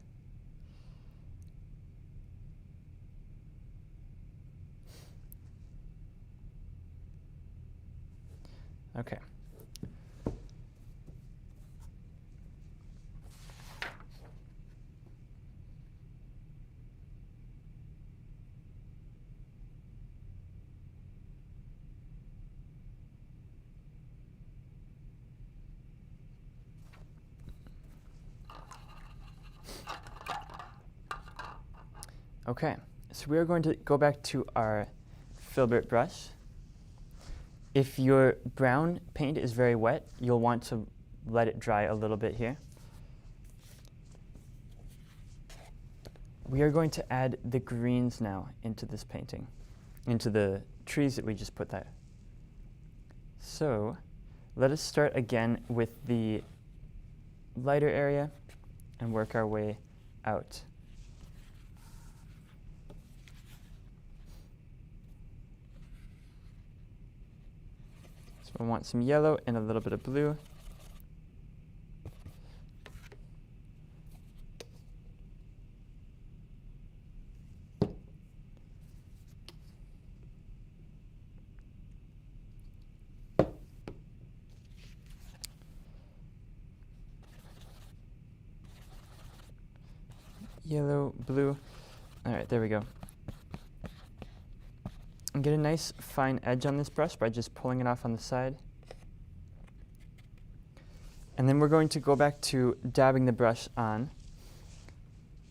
Okay. Okay, so we are going to go back to our filbert brush. If your brown paint is very wet, you'll want to let it dry a little bit here. We are going to add the greens now into this painting, into the trees that we just put there. So let us start again with the lighter area and work our way out. So I want some yellow and a little bit of blue. Yellow, blue. All right, there we go. And get a nice fine edge on this brush by just pulling it off on the side. And then we're going to go back to dabbing the brush on.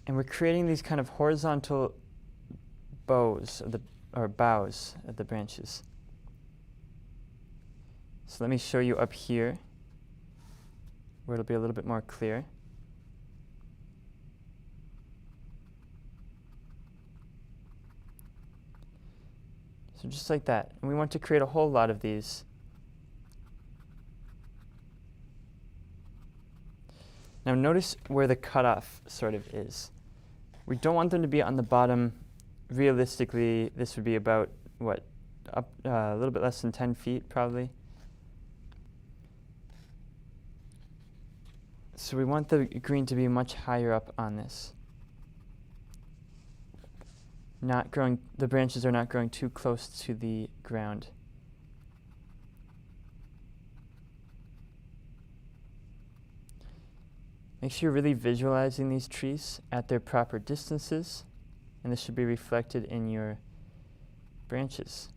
And we're creating these kind of horizontal bows, or boughs of the branches. So let me show you up here, where it'll be a little bit more clear. So just like that. And we want to create a whole lot of these. Now notice where the cutoff sort of is. We don't want them to be on the bottom. Realistically, this would be about, what, up a little bit less than 10 feet probably. So we want the green to be much higher up on this. Not growing, the branches are not growing too close to the ground. Make sure you're really visualizing these trees at their proper distances, and this should be reflected in your branches.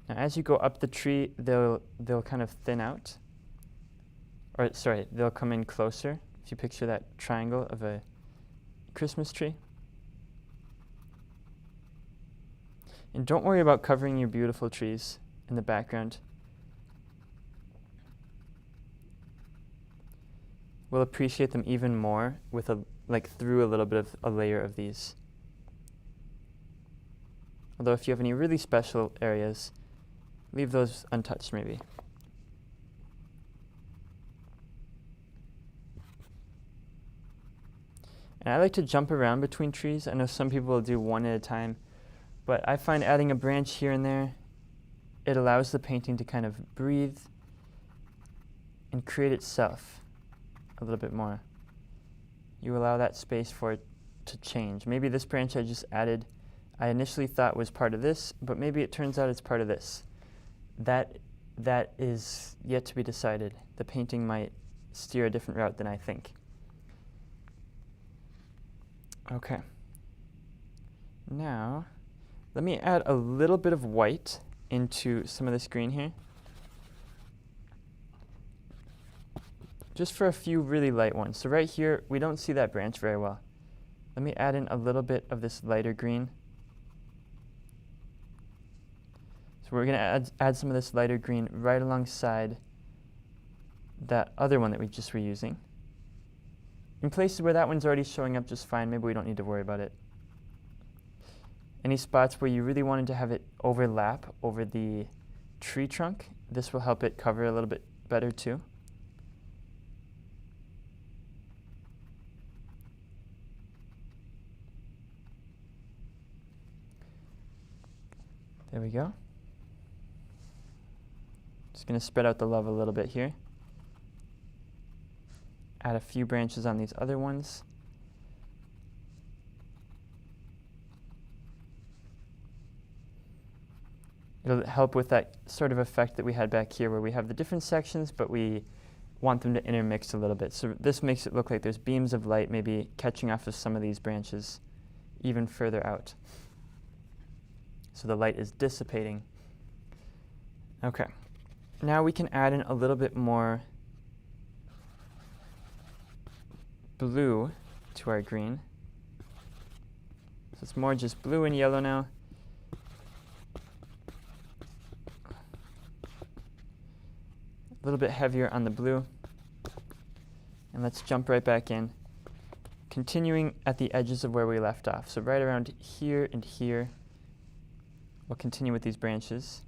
Now as you go up the tree, they'll kind of thin out. Or sorry, they'll come in closer. If you picture that triangle of a Christmas tree. And don't worry about covering your beautiful trees in the background. We'll appreciate them even more with through a little bit of a layer of these. Although if you have any really special areas, leave those untouched maybe. And I like to jump around between trees. I know some people will do one at a time. But I find adding a branch here and there, it allows the painting to kind of breathe and create itself a little bit more. You allow that space for it to change. Maybe this branch I just added, I initially thought was part of this, but maybe it turns out it's part of this. That is yet to be decided. The painting might steer a different route than I think. Okay. Now, let me add a little bit of white into some of this green here. Just for a few really light ones. So right here, we don't see that branch very well. Let me add in a little bit of this lighter green. So we're going to add some of this lighter green right alongside that other one that we just were using. In places where that one's already showing up just fine, maybe we don't need to worry about it. Any spots where you really wanted to have it overlap over the tree trunk, this will help it cover a little bit better too. There we go. Just going to spread out the love a little bit here. Add a few branches on these other ones. It'll help with that sort of effect that we had back here where we have the different sections, but we want them to intermix a little bit. So this makes it look like there's beams of light maybe catching off of some of these branches even further out. So the light is dissipating. Okay. Now we can add in a little bit more blue to our green. So it's more just blue and yellow now. A little bit heavier on the blue. And let's jump right back in, continuing at the edges of where we left off. So right around here and here, we'll continue with these branches.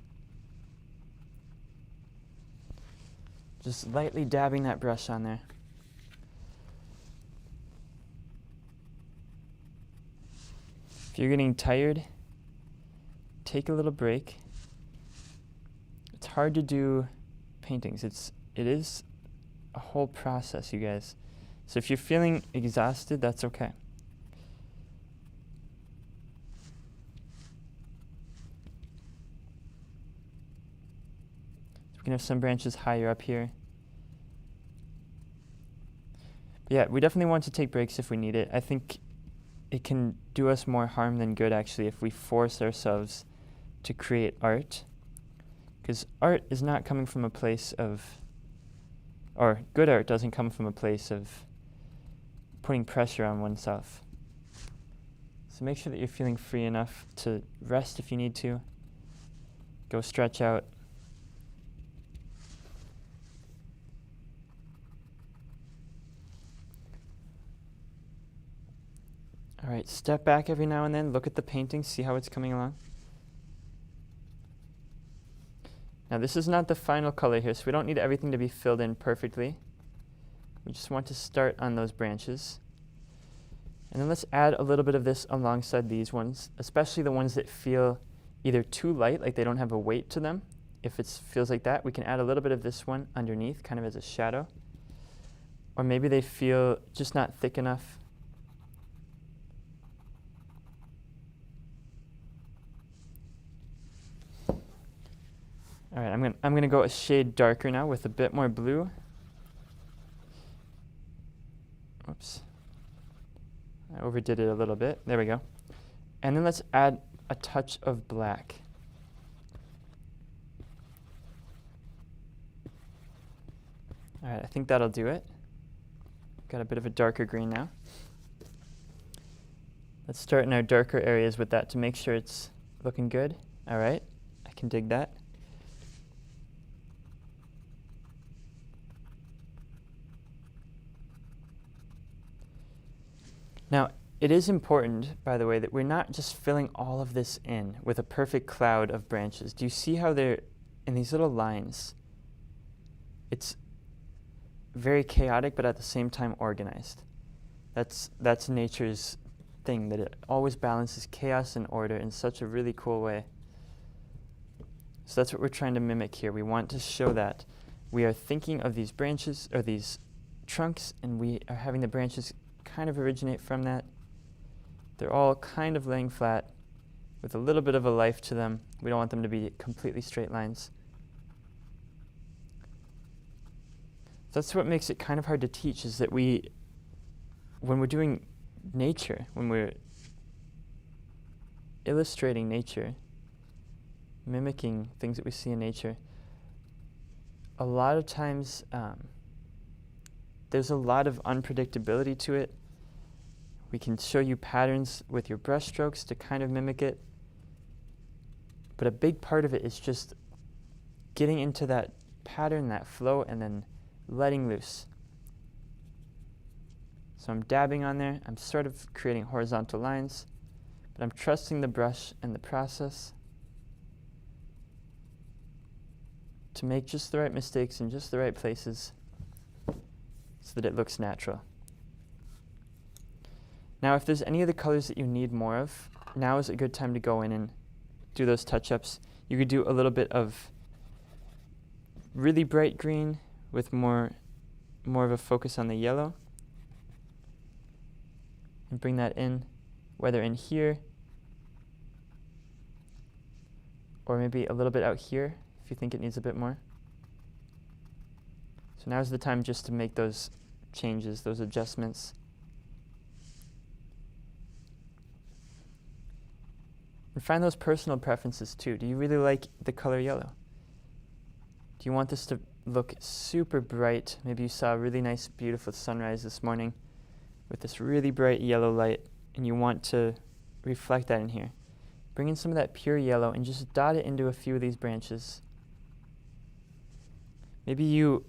Just lightly dabbing that brush on there. If you're getting tired, take a little break. It's hard to do paintings. It is a whole process, you guys. So if you're feeling exhausted, that's okay. We can have some branches higher up here. But yeah, we definitely want to take breaks if we need it. I think it can do us more harm than good, actually, if we force ourselves to create art. Because art is not coming from a place of, or good art doesn't come from a place of putting pressure on oneself. So make sure that you're feeling free enough to rest if you need to. Go stretch out. All right, step back every now and then, look at the painting, see how it's coming along. Now this is not the final color here, so we don't need everything to be filled in perfectly. We just want to start on those branches. And then let's add a little bit of this alongside these ones, especially the ones that feel either too light, like they don't have a weight to them. If it feels like that, we can add a little bit of this one underneath, kind of as a shadow. Or maybe they feel just not thick enough. All right, I'm gonna go a shade darker now with a bit more blue. Oops, I overdid it a little bit. There we go. And then let's add a touch of black. All right, I think that'll do it. Got a bit of a darker green now. Let's start in our darker areas with that to make sure it's looking good. All right, I can dig that. Now, it is important, by the way, that we're not just filling all of this in with a perfect cloud of branches. Do you see how they're in these little lines? It's very chaotic, but at the same time organized. That's nature's thing, that it always balances chaos and order in such a really cool way. So that's what we're trying to mimic here. We want to show that we are thinking of these branches, or these trunks, and we are having the branches kind of originate from that. They're all kind of laying flat with a little bit of a life to them. We don't want them to be completely straight lines. That's what makes it kind of hard to teach, is that when we're doing nature, when we're illustrating nature, mimicking things that we see in nature, a lot of times there's a lot of unpredictability to it. We can show you patterns with your brush strokes to kind of mimic it. But a big part of it is just getting into that pattern, that flow, and then letting loose. So I'm dabbing on there. I'm sort of creating horizontal lines, but I'm trusting the brush and the process to make just the right mistakes in just the right places so that it looks natural. Now, if there's any of the colors that you need more of, now is a good time to go in and do those touch-ups. You could do a little bit of really bright green with more of a focus on the yellow. And bring that in, whether in here or maybe a little bit out here if you think it needs a bit more. So now's the time just to make those changes, those adjustments. And find those personal preferences too. Do you really like the color yellow? Do you want this to look super bright? Maybe you saw a really nice, beautiful sunrise this morning with this really bright yellow light, and you want to reflect that in here. Bring in some of that pure yellow and just dot it into a few of these branches. Maybe you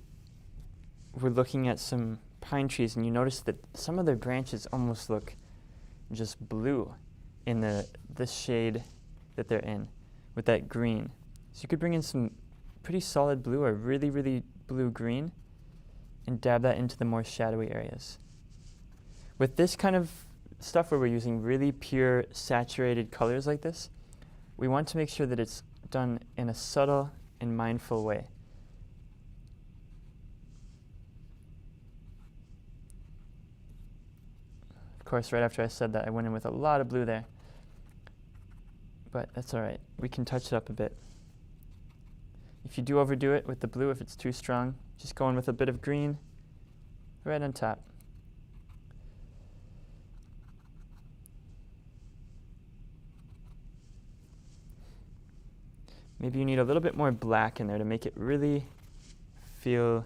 were looking at some pine trees and you noticed that some of their branches almost look just blue in the shade that they're in with that green. So you could bring in some pretty solid blue or really, really blue-green and dab that into the more shadowy areas. With this kind of stuff where we're using really pure saturated colors like this, we want to make sure that it's done in a subtle and mindful way. Of course, right after I said that, I went in with a lot of blue there. But that's all right. We can touch it up a bit. If you do overdo it with the blue, if it's too strong, just go in with a bit of green right on top. Maybe you need a little bit more black in there to make it really feel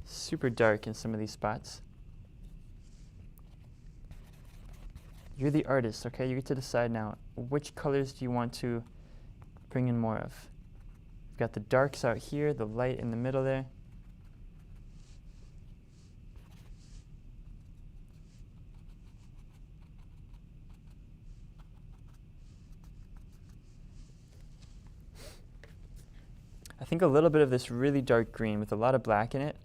super dark in some of these spots. You're the artist, okay? You get to decide now, which colors do you want to bring in more of? You've got the darks out here, the light in the middle there. I think a little bit of this really dark green with a lot of black in it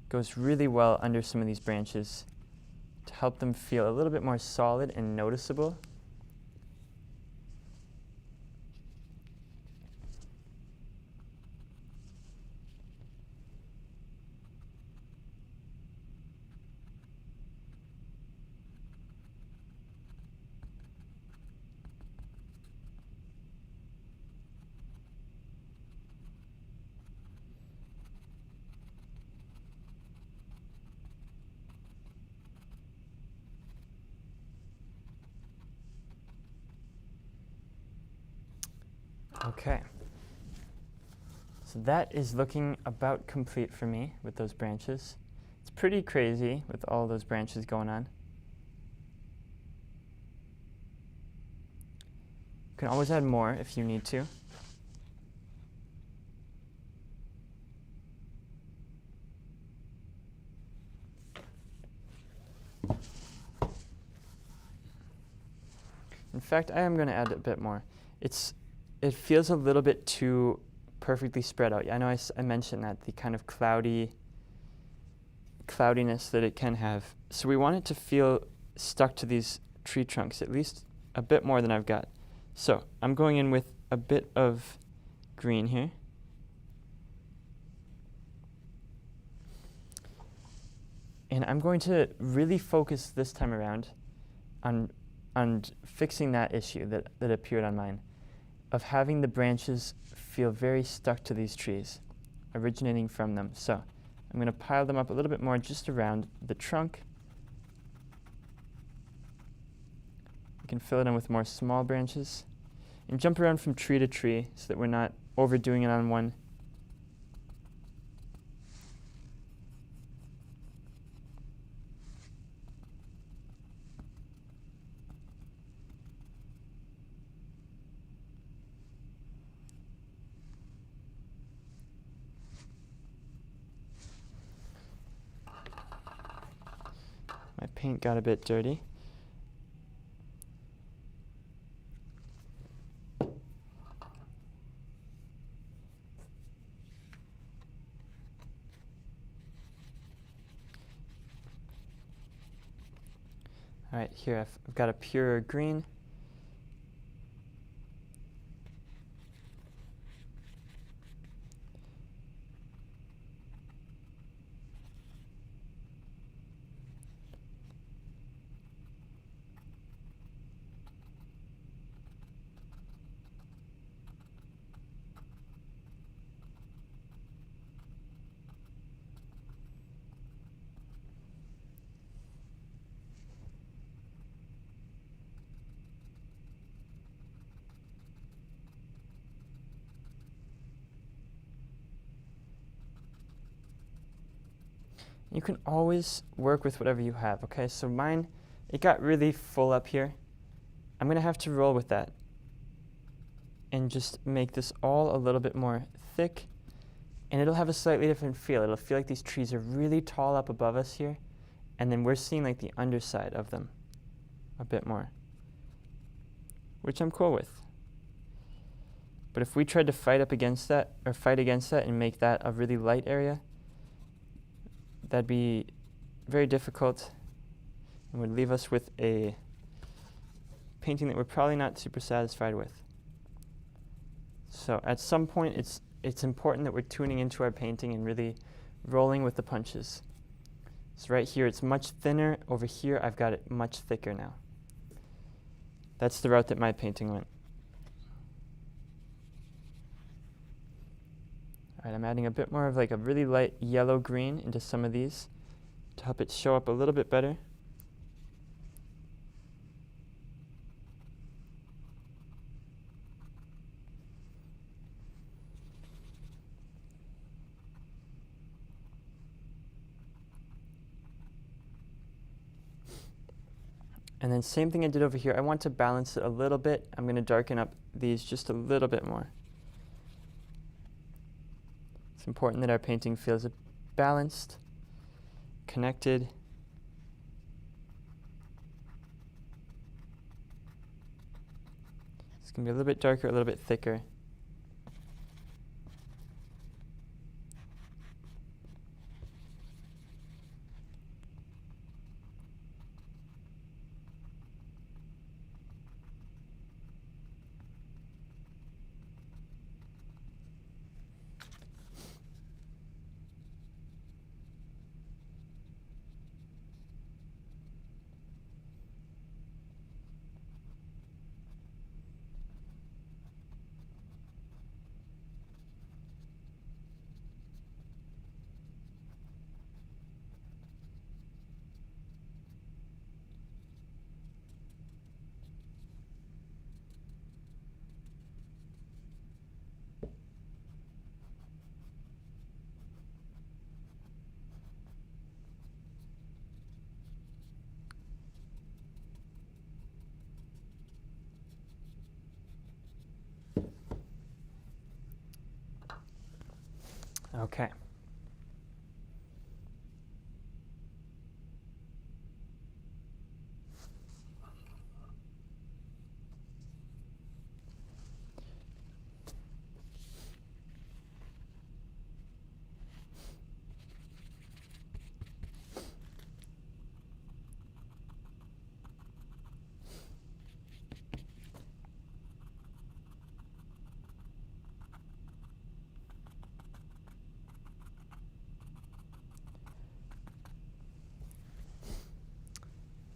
goes really well under some of these branches to help them feel a little bit more solid and noticeable. Okay, so that is looking about complete for me with those branches. It's pretty crazy with all those branches going on. You can always add more if you need to. In fact, I am going to add a bit more. It feels a little bit too perfectly spread out. I know I mentioned that, the kind of cloudiness that it can have. So we want it to feel stuck to these tree trunks, at least a bit more than I've got. So I'm going in with a bit of green here. And I'm going to really focus this time around on fixing that issue that appeared on mine, of having the branches feel very stuck to these trees, originating from them. So I'm going to pile them up a little bit more just around the trunk. You can fill it in with more small branches and jump around from tree to tree so that we're not overdoing it on one. My paint got a bit dirty. All right, here I've got a pure green. You can always work with whatever you have, okay? So mine, it got really full up here. I'm going to have to roll with that and just make this all a little bit more thick, and it'll have a slightly different feel. It'll feel like these trees are really tall up above us here, and then we're seeing like the underside of them a bit more, which I'm cool with. But if we tried to fight against that and make that a really light area, that'd be very difficult and would leave us with a painting that we're probably not super satisfied with. So at some point, it's important that we're tuning into our painting and really rolling with the punches. So right here, it's much thinner. Over here, I've got it much thicker now. That's the route that my painting went. All right, I'm adding a bit more of like a really light yellow-green into some of these to help it show up a little bit better. And then same thing I did over here. I want to balance it a little bit. I'm going to darken up these just a little bit more. It's important that our painting feels balanced, connected. It's going to be a little bit darker, a little bit thicker. Okay.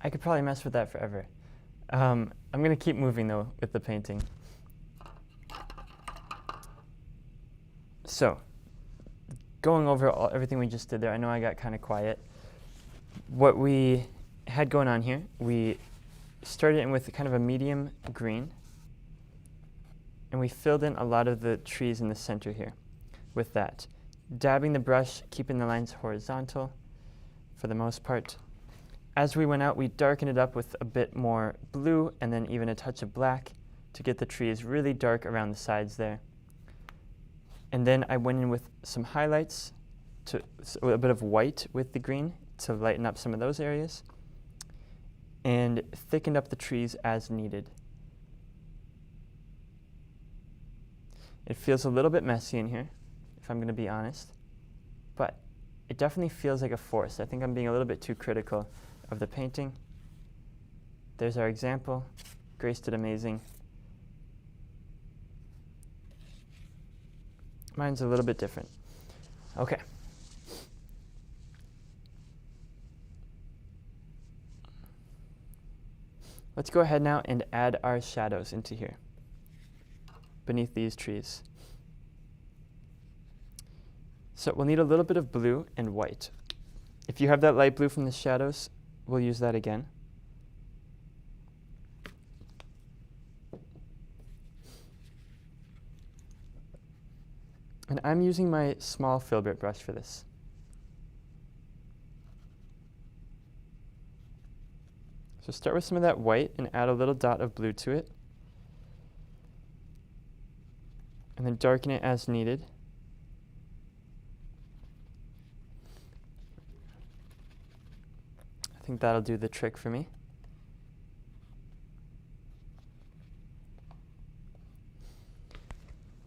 I could probably mess with that forever. I'm going to keep moving, though, with the painting. So, going over everything we just did there, I know I got kind of quiet. What we had going on here, we started in with kind of a medium green, and we filled in a lot of the trees in the center here with that. Dabbing the brush, keeping the lines horizontal for the most part. As we went out, we darkened it up with a bit more blue and then even a touch of black to get the trees really dark around the sides there. And then I went in with some highlights, a bit of white with the green to lighten up some of those areas, and thickened up the trees as needed. It feels a little bit messy in here, if I'm going to be honest, but it definitely feels like a forest. I think I'm being a little bit too critical of the painting. There's our example. Grace did amazing. Mine's a little bit different. Okay. Let's go ahead now and add our shadows into here, beneath these trees. So we'll need a little bit of blue and white. If you have that light blue from the shadows, we'll use that again. And I'm using my small filbert brush for this. So start with some of that white and add a little dot of blue to it. And then darken it as needed. I think that'll do the trick for me.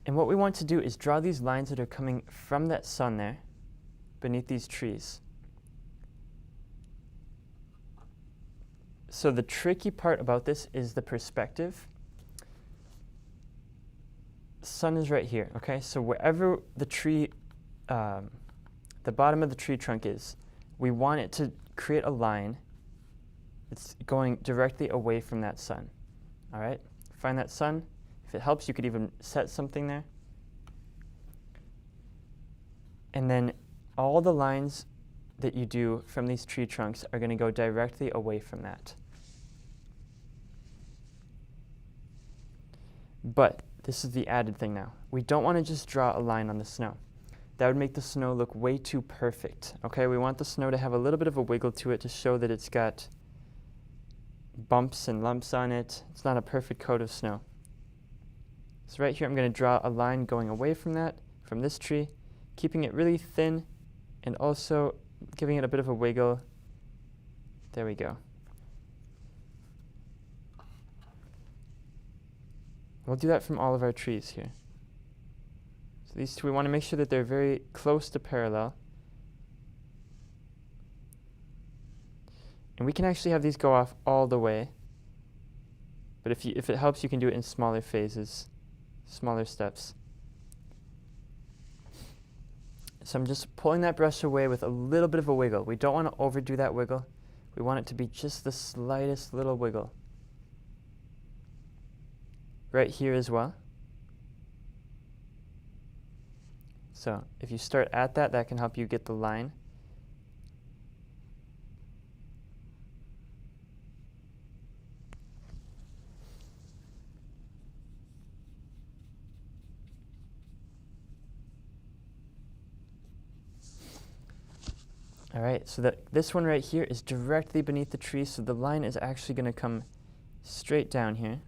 And what we want to do is draw these lines that are coming from that sun there, beneath these trees. So the tricky part about this is the perspective. The sun is right here, okay? So wherever the tree, the bottom of the tree trunk is, we want it to create a line that's going directly away from that sun, all right? Find that sun. If it helps, you could even set something there. And then all the lines that you do from these tree trunks are going to go directly away from that. But this is the added thing now. We don't want to just draw a line on the snow. That would make the snow look way too perfect. Okay, we want the snow to have a little bit of a wiggle to it to show that it's got bumps and lumps on it. It's not a perfect coat of snow. So right here, I'm going to draw a line going away from that, from this tree, keeping it really thin and also giving it a bit of a wiggle. There we go. We'll do that from all of our trees here. So these two, we want to make sure that they're very close to parallel. And we can actually have these go off all the way. But if it helps, you can do it in smaller phases. Smaller steps. So I'm just pulling that brush away with a little bit of a wiggle. We don't want to overdo that wiggle. We want it to be just the slightest little wiggle. Right here as well. So if you start at that, that can help you get the line. All right, so this one right here is directly beneath the tree, so the line is actually going to come straight down here.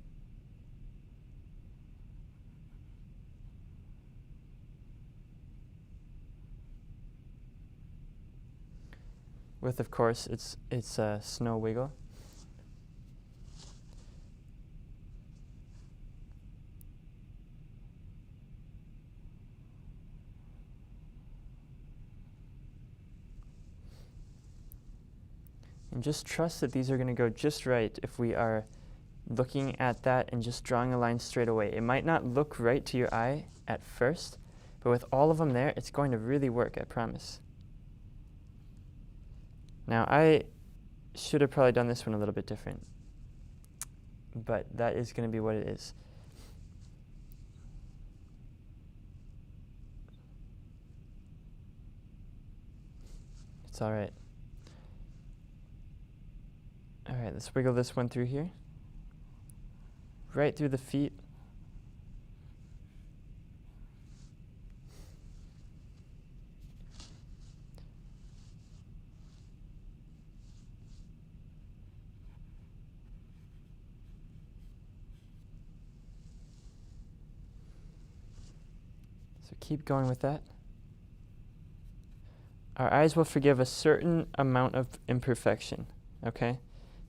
With, of course, its snow wiggle. And just trust that these are going to go just right if we are looking at that and just drawing a line straight away. It might not look right to your eye at first, but with all of them there, it's going to really work, I promise. Now, I should have probably done this one a little bit different, but that is going to be what it is. It's all right. All right, let's wiggle this one through here. Right through the feet. So keep going with that. Our eyes will forgive a certain amount of imperfection, okay?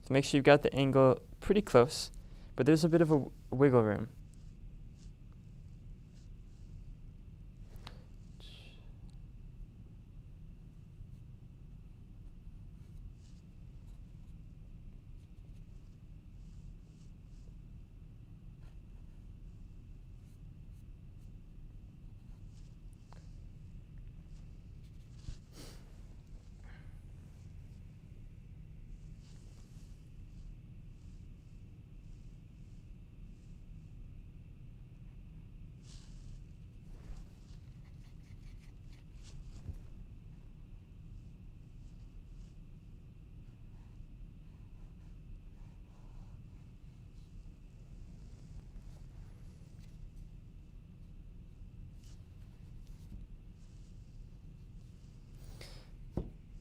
So make sure you've got the angle pretty close, but there's a bit of a wiggle room.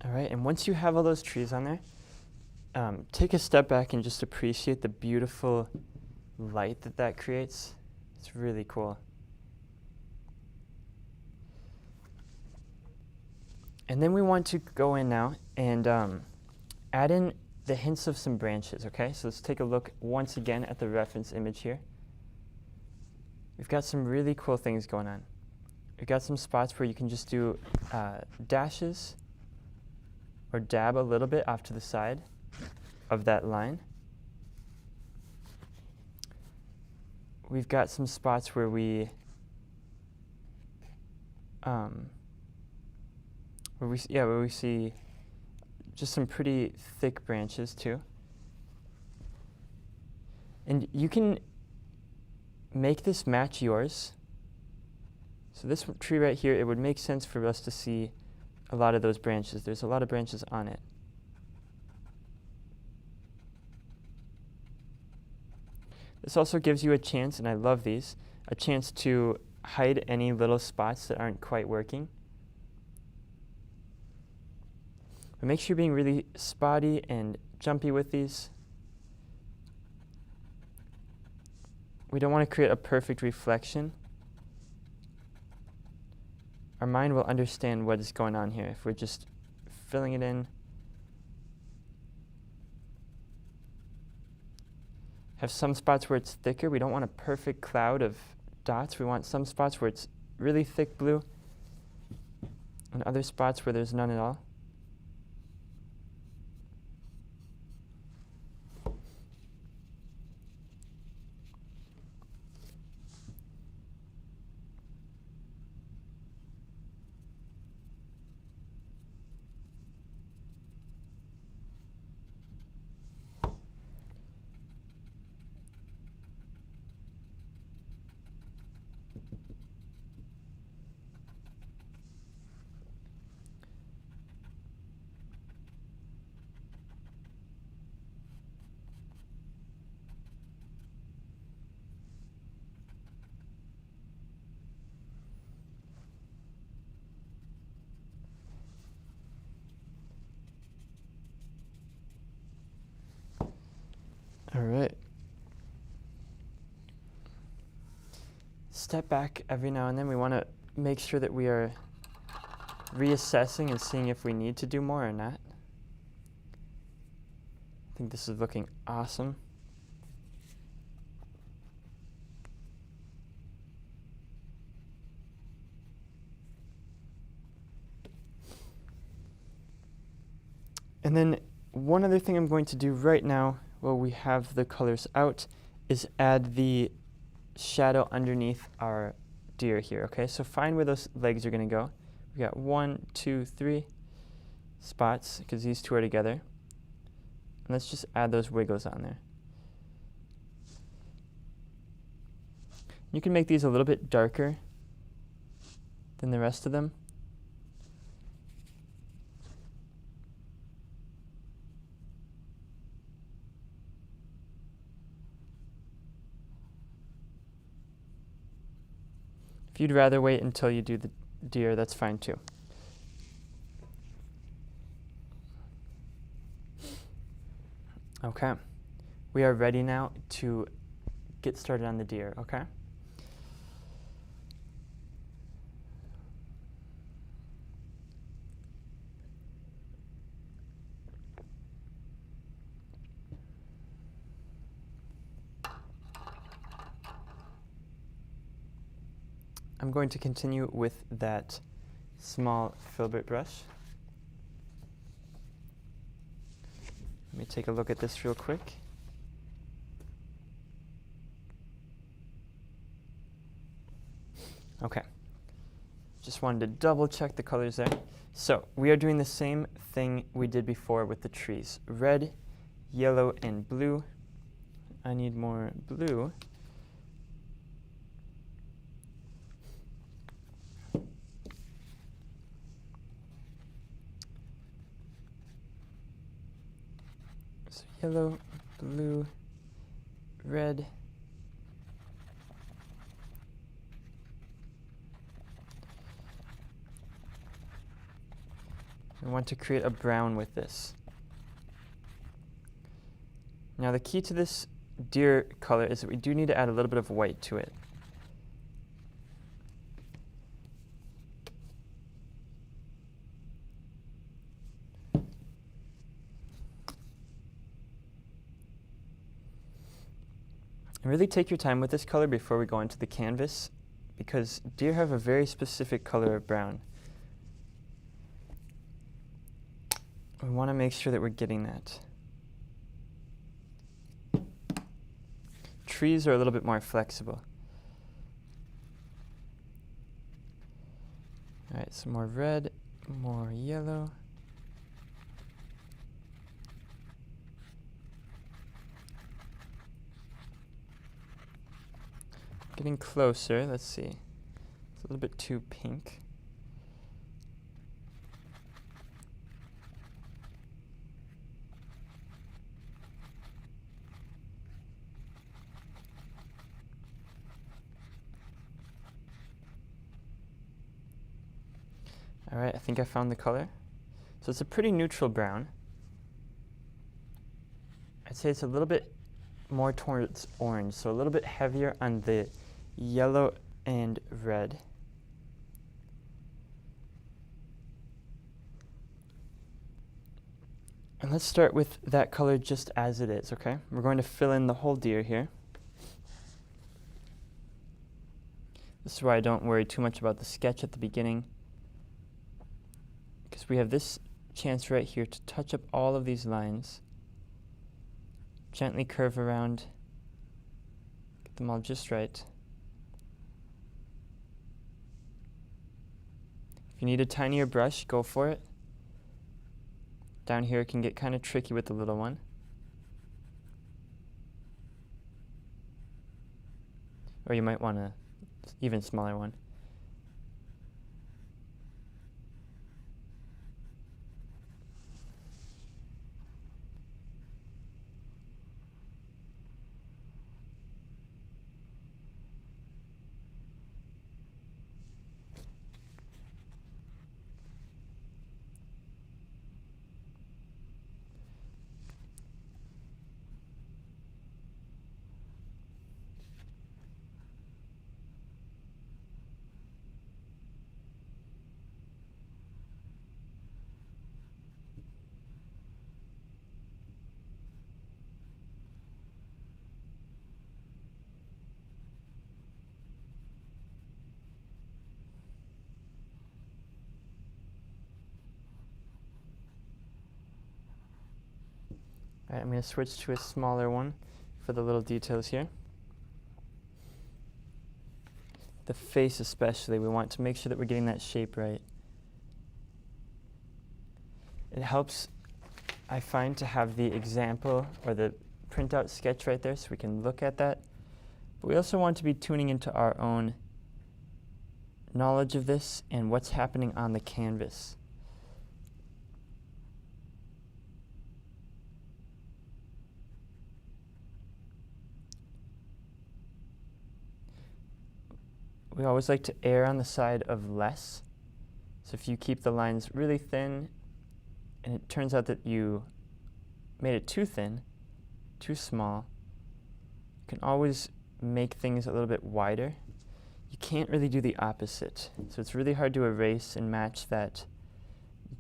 All right, and once you have all those trees on there, take a step back and just appreciate the beautiful light that creates. It's really cool. And then we want to go in now and add in the hints of some branches, okay? So let's take a look once again at the reference image here. We've got some really cool things going on. We've got some spots where you can just do dashes or dab a little bit off to the side of that line. We've got some spots where we see just some pretty thick branches too. And you can make this match yours. So this tree right here, it would make sense for us to see a lot of those branches. There's a lot of branches on it. This also gives you a chance, and I love these, a chance to hide any little spots that aren't quite working. But make sure you're being really spotty and jumpy with these. We don't want to create a perfect reflection. Our mind will understand what is going on here if we're just filling it in. Have some spots where it's thicker. We don't want a perfect cloud of dots. We want some spots where it's really thick blue and other spots where there's none at all. All right. Step back every now and then. We want to make sure that we are reassessing and seeing if we need to do more or not. I think this is looking awesome. And then one other thing I'm going to do right now while we have the colors out is add the shadow underneath our deer here, okay? So find where those legs are gonna go. We got 1, 2, 3 spots, because these two are together. And let's just add those wiggles on there. You can make these a little bit darker than the rest of them. If you'd rather wait until you do the deer, that's fine too. Okay, we are ready now to get started on the deer, okay? I'm going to continue with that small filbert brush. Let me take a look at this real quick. Okay, just wanted to double check the colors there. So we are doing the same thing we did before with the trees. Red, yellow, and blue. I need more blue. So yellow, blue, red. I want to create a brown with this. Now the key to this deer color is that we do need to add a little bit of white to it. And really take your time with this color before we go into the canvas, because deer have a very specific color of brown. We want to make sure that we're getting that. Trees are a little bit more flexible. All right, some more red, more yellow. Getting closer, let's see. It's a little bit too pink. All right, I think I found the color. So it's a pretty neutral brown. I'd say it's a little bit more towards orange, so a little bit heavier on the yellow and red. And let's start with that color just as it is, okay? We're going to fill in the whole deer here. This is why I don't worry too much about the sketch at the beginning, because we have this chance right here to touch up all of these lines. Gently curve around, get them all just right. If you need a tinier brush, go for it. Down here it can get kind of tricky with the little one. Or you might want an even smaller one. All right, I'm going to switch to a smaller one for the little details here. The face especially, we want to make sure that we're getting that shape right. It helps, I find, to have the example or the printout sketch right there so we can look at that. But we also want to be tuning into our own knowledge of this and what's happening on the canvas. We always like to err on the side of less. So if you keep the lines really thin and it turns out that you made it too thin, too small, you can always make things a little bit wider. You can't really do the opposite. So it's really hard to erase and match that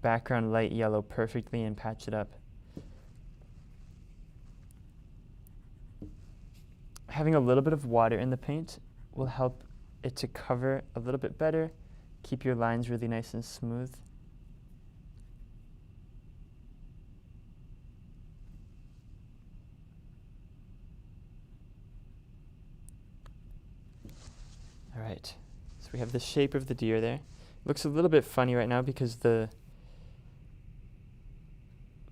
background light yellow perfectly and patch it up. Having a little bit of water in the paint will help it to cover a little bit better, keep your lines really nice and smooth. All right, so we have the shape of the deer there. Looks a little bit funny right now because the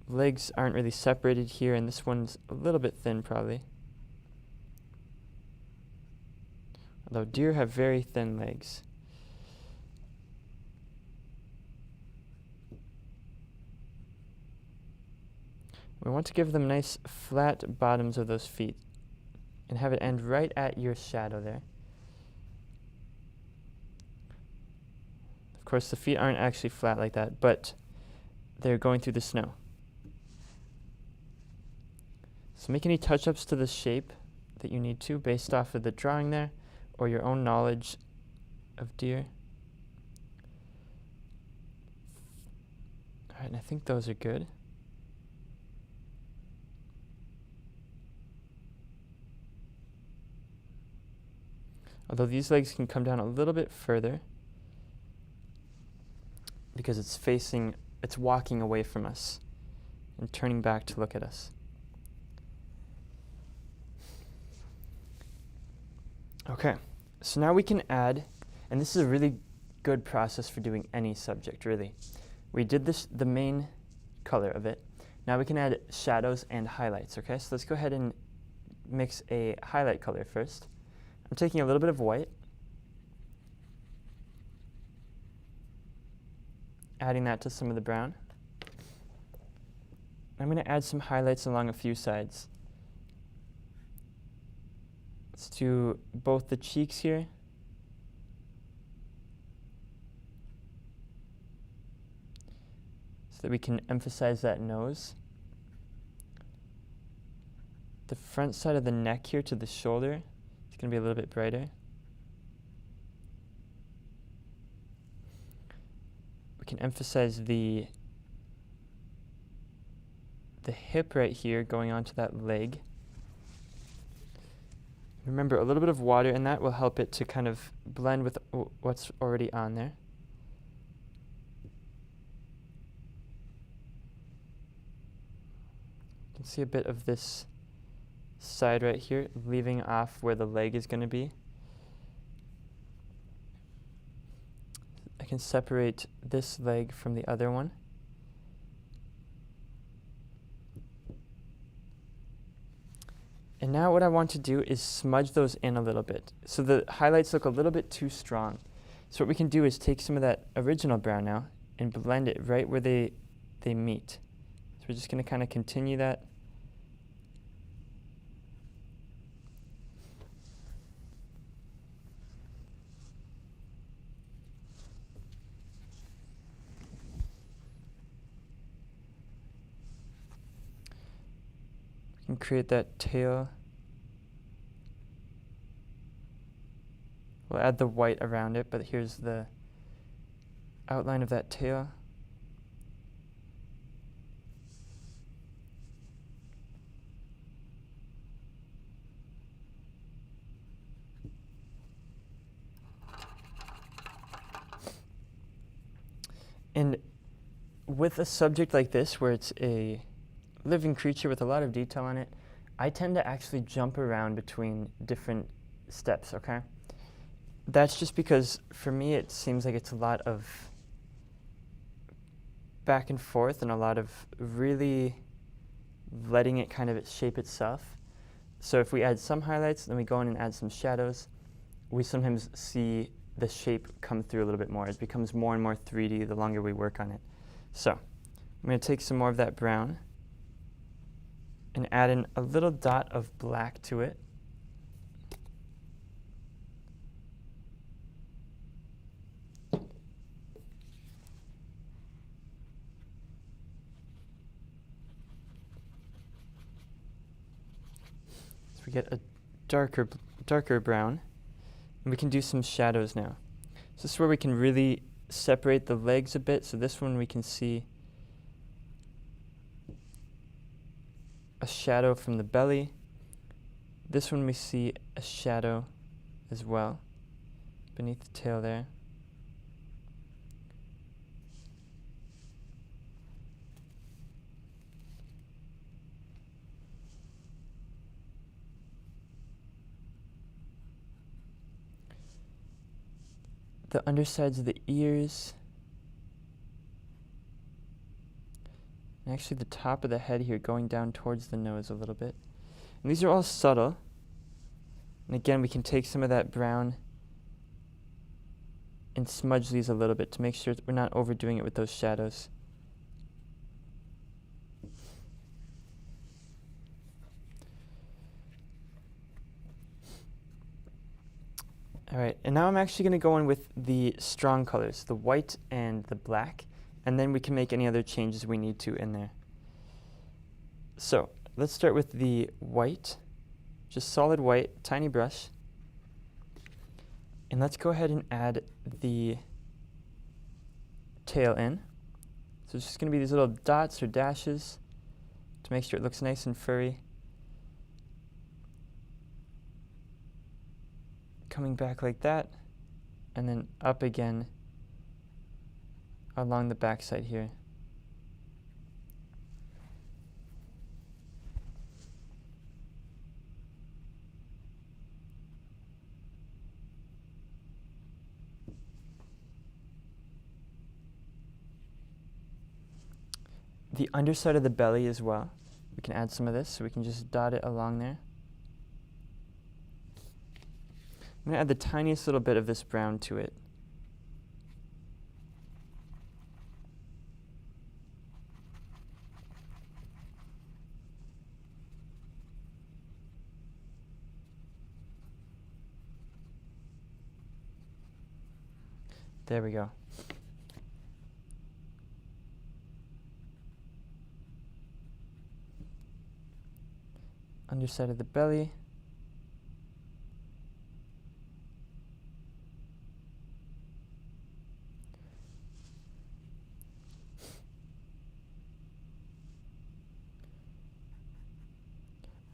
legs aren't really separated here, and this one's a little bit thin probably. Although deer have very thin legs. We want to give them nice flat bottoms of those feet and have it end right at your shadow there. Of course, the feet aren't actually flat like that, but they're going through the snow. So make any touch-ups to the shape that you need to based off of the drawing there or your own knowledge of deer. All right, and I think those are good. Although these legs can come down a little bit further because it's walking away from us and turning back to look at us. Okay, so now we can add, and this is a really good process for doing any subject, really. We did the main color of it. Now we can add shadows and highlights, okay? So let's go ahead and mix a highlight color first. I'm taking a little bit of white, adding that to some of the brown. I'm going to add some highlights along a few sides. Let's do both the cheeks here. So that we can emphasize that nose. The front side of the neck here to the shoulder is going to be a little bit brighter. We can emphasize the hip right here going onto that leg. Remember, a little bit of water in that will help it to kind of blend with what's already on there. You can see a bit of this side right here, leaving off where the leg is going to be. I can separate this leg from the other one. And now what I want to do is smudge those in a little bit. So the highlights look a little bit too strong. So what we can do is take some of that original brown now and blend it right where they meet. So we're just going to kind of continue that. We can create that tail. We'll add the white around it, but here's the outline of that tail. And with a subject like this, where it's a living creature with a lot of detail on it, I tend to actually jump around between different steps, okay? That's just because for me it seems like it's a lot of back and forth and a lot of really letting it kind of shape itself. So if we add some highlights, then we go in and add some shadows, we sometimes see the shape come through a little bit more. It becomes more and more 3D the longer we work on it. So I'm going to take some more of that brown and add in a little dot of black to it. So we get a darker brown, and we can do some shadows now. So this is where we can really separate the legs a bit. So this one we can see a shadow from the belly. This one we see a shadow as well beneath the tail there. The undersides of the ears. And actually the top of the head here going down towards the nose a little bit. And these are all subtle. And again, we can take some of that brown and smudge these a little bit to make sure that we're not overdoing it with those shadows. All right, and now I'm actually going to go in with the strong colors, the white and the black, and then we can make any other changes we need to in there. So let's start with the white, just solid white, tiny brush. And let's go ahead and add the tail in. So it's just going to be these little dots or dashes to make sure it looks nice and furry. Coming back like that, and then up again along the back side here. The underside of the belly as well. We can add some of this, so we can just dot it along there. I'm going to add the tiniest little bit of this brown to it. There we go. Underside of the belly.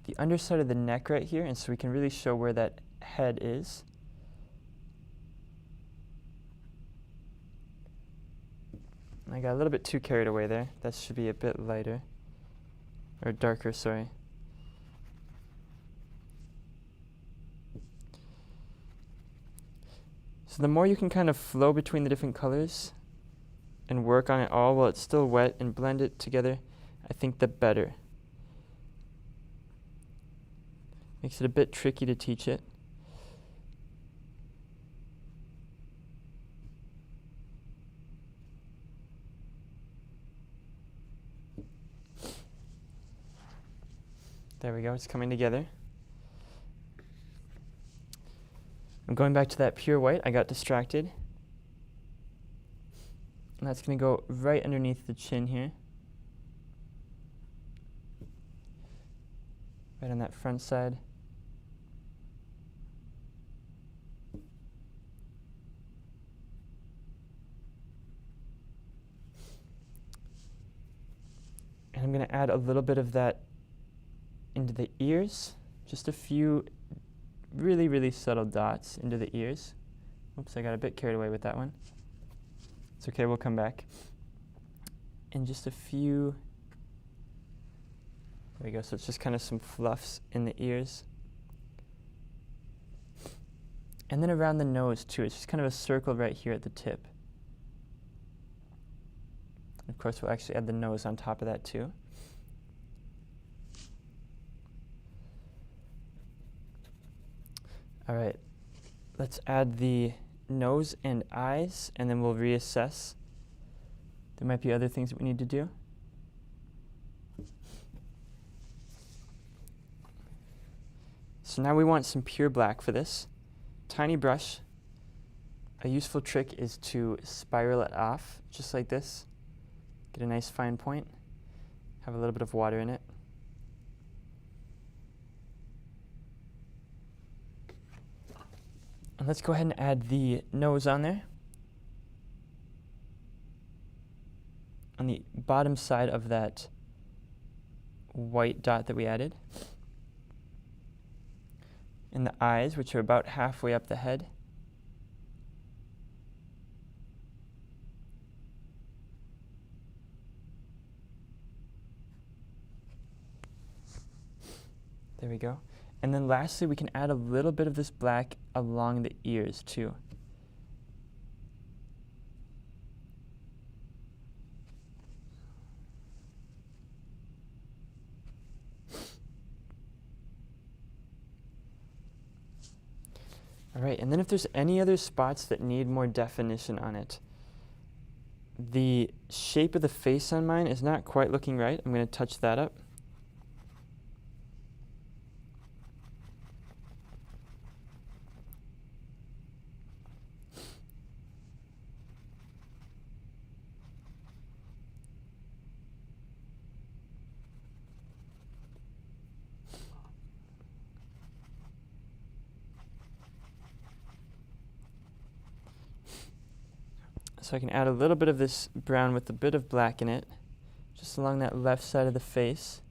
The underside of the neck right here, and so we can really show where that head is. I got a little bit too carried away there. That should be a bit lighter, or darker, sorry. So the more you can kind of flow between the different colors and work on it all while it's still wet and blend it together, I think the better. Makes it a bit tricky to teach it. There we go, it's coming together. I'm going back to that pure white. I got distracted. And that's going to go right underneath the chin here. Right on that front side. And I'm going to add a little bit of that into the ears. Just a few really, really subtle dots into the ears. Oops, I got a bit carried away with that one. It's okay, we'll come back. And just a few, there we go, so it's just kind of some fluffs in the ears. And then around the nose too, it's just kind of a circle right here at the tip. Of course, we'll actually add the nose on top of that too. All right, let's add the nose and eyes, and then we'll reassess. There might be other things that we need to do. So now we want some pure black for this. Tiny brush. A useful trick is to spiral it off, just like this. Get a nice fine point. Have a little bit of water in it. And let's go ahead and add the nose on there. On the bottom side of that white dot that we added. And the eyes, which are about halfway up the head. There we go. And then lastly, we can add a little bit of this black along the ears too. All right, and then if there's any other spots that need more definition on it, the shape of the face on mine is not quite looking right. I'm going to touch that up. So I can add a little bit of this brown with a bit of black in it, just along that left side of the face.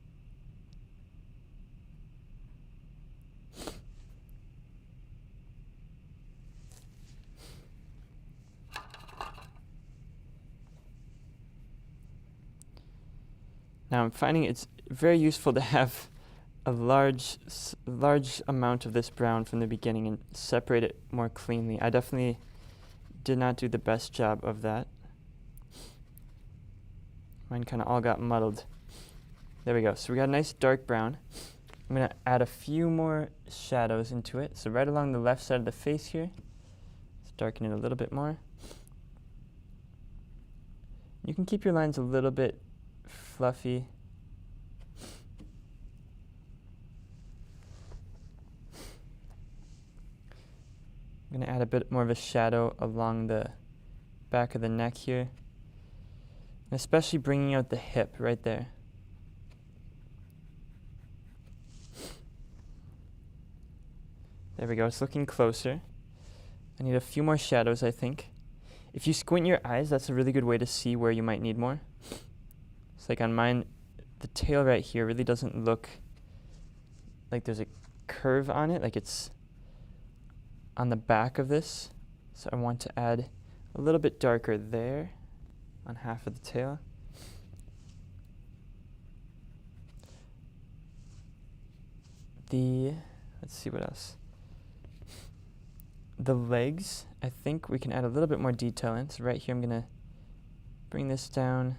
Now I'm finding it's very useful to have a large amount of this brown from the beginning and separate it more cleanly. I definitely did not do the best job of that. Mine kind of all got muddled. There we go. So we got a nice dark brown. I'm going to add a few more shadows into it. So right along the left side of the face here, let's darken it a little bit more. You can keep your lines a little bit fluffy. I'm going to add a bit more of a shadow along the back of the neck here, and especially bringing out the hip right there. There we go, it's looking closer. I need a few more shadows, I think. If you squint your eyes, that's a really good way to see where you might need more. It's like on mine, the tail right here really doesn't look like there's a curve on it, like it's on the back of this. So I want to add a little bit darker there on half of the tail. Let's see what else. The legs, I think we can add a little bit more detail in. So right here I'm going to bring this down.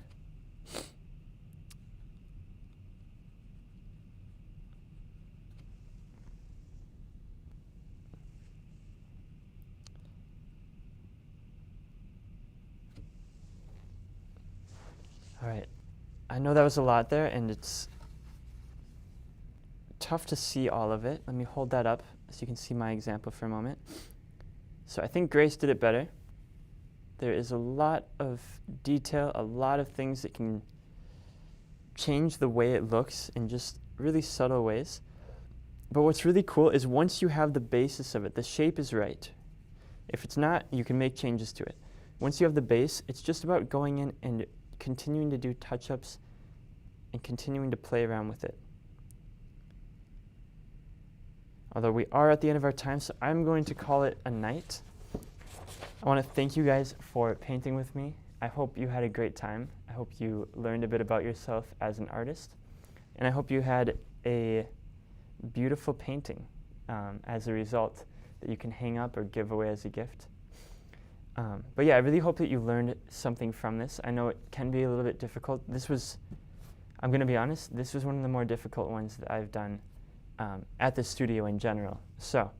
All right, I know that was a lot there, and it's tough to see all of it. Let me hold that up so you can see my example for a moment. So I think Grace did it better. There is a lot of detail, a lot of things that can change the way it looks in just really subtle ways. But what's really cool is once you have the basis of it, the shape is right. If it's not, you can make changes to it. Once you have the base, it's just about going in and continuing to do touch-ups and continuing to play around with it. Although we are at the end of our time, so I'm going to call it a night. I want to thank you guys for painting with me. I hope you had a great time. I hope you learned a bit about yourself as an artist. And I hope you had a beautiful painting as a result that you can hang up or give away as a gift. But yeah, I really hope that you learned something from this. I know it can be a little bit difficult. I'm going to be honest, this was one of the more difficult ones that I've done at the studio in general. So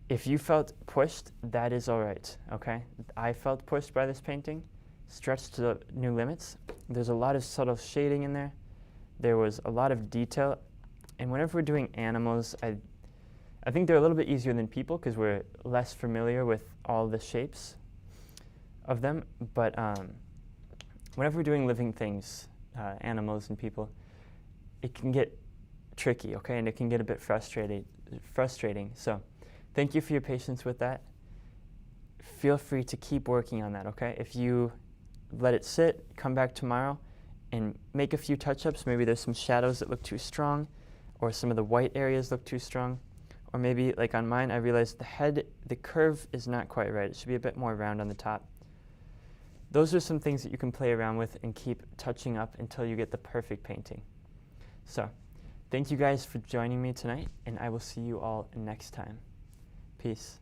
if you felt pushed, that is all right, okay? I felt pushed by this painting, stretched to new limits. There's a lot of subtle shading in there. There was a lot of detail. And whenever we're doing animals, I think they're a little bit easier than people because we're less familiar with all the shapes of them. But whenever we're doing living things, animals and people, it can get tricky, okay? And it can get a bit frustrating. So thank you for your patience with that. Feel free to keep working on that, okay? If you let it sit, come back tomorrow and make a few touch-ups. Maybe there's some shadows that look too strong, or some of the white areas look too strong. Or maybe, like on mine, I realized the curve is not quite right. It should be a bit more round on the top. Those are some things that you can play around with and keep touching up until you get the perfect painting. So, thank you guys for joining me tonight, and I will see you all next time. Peace.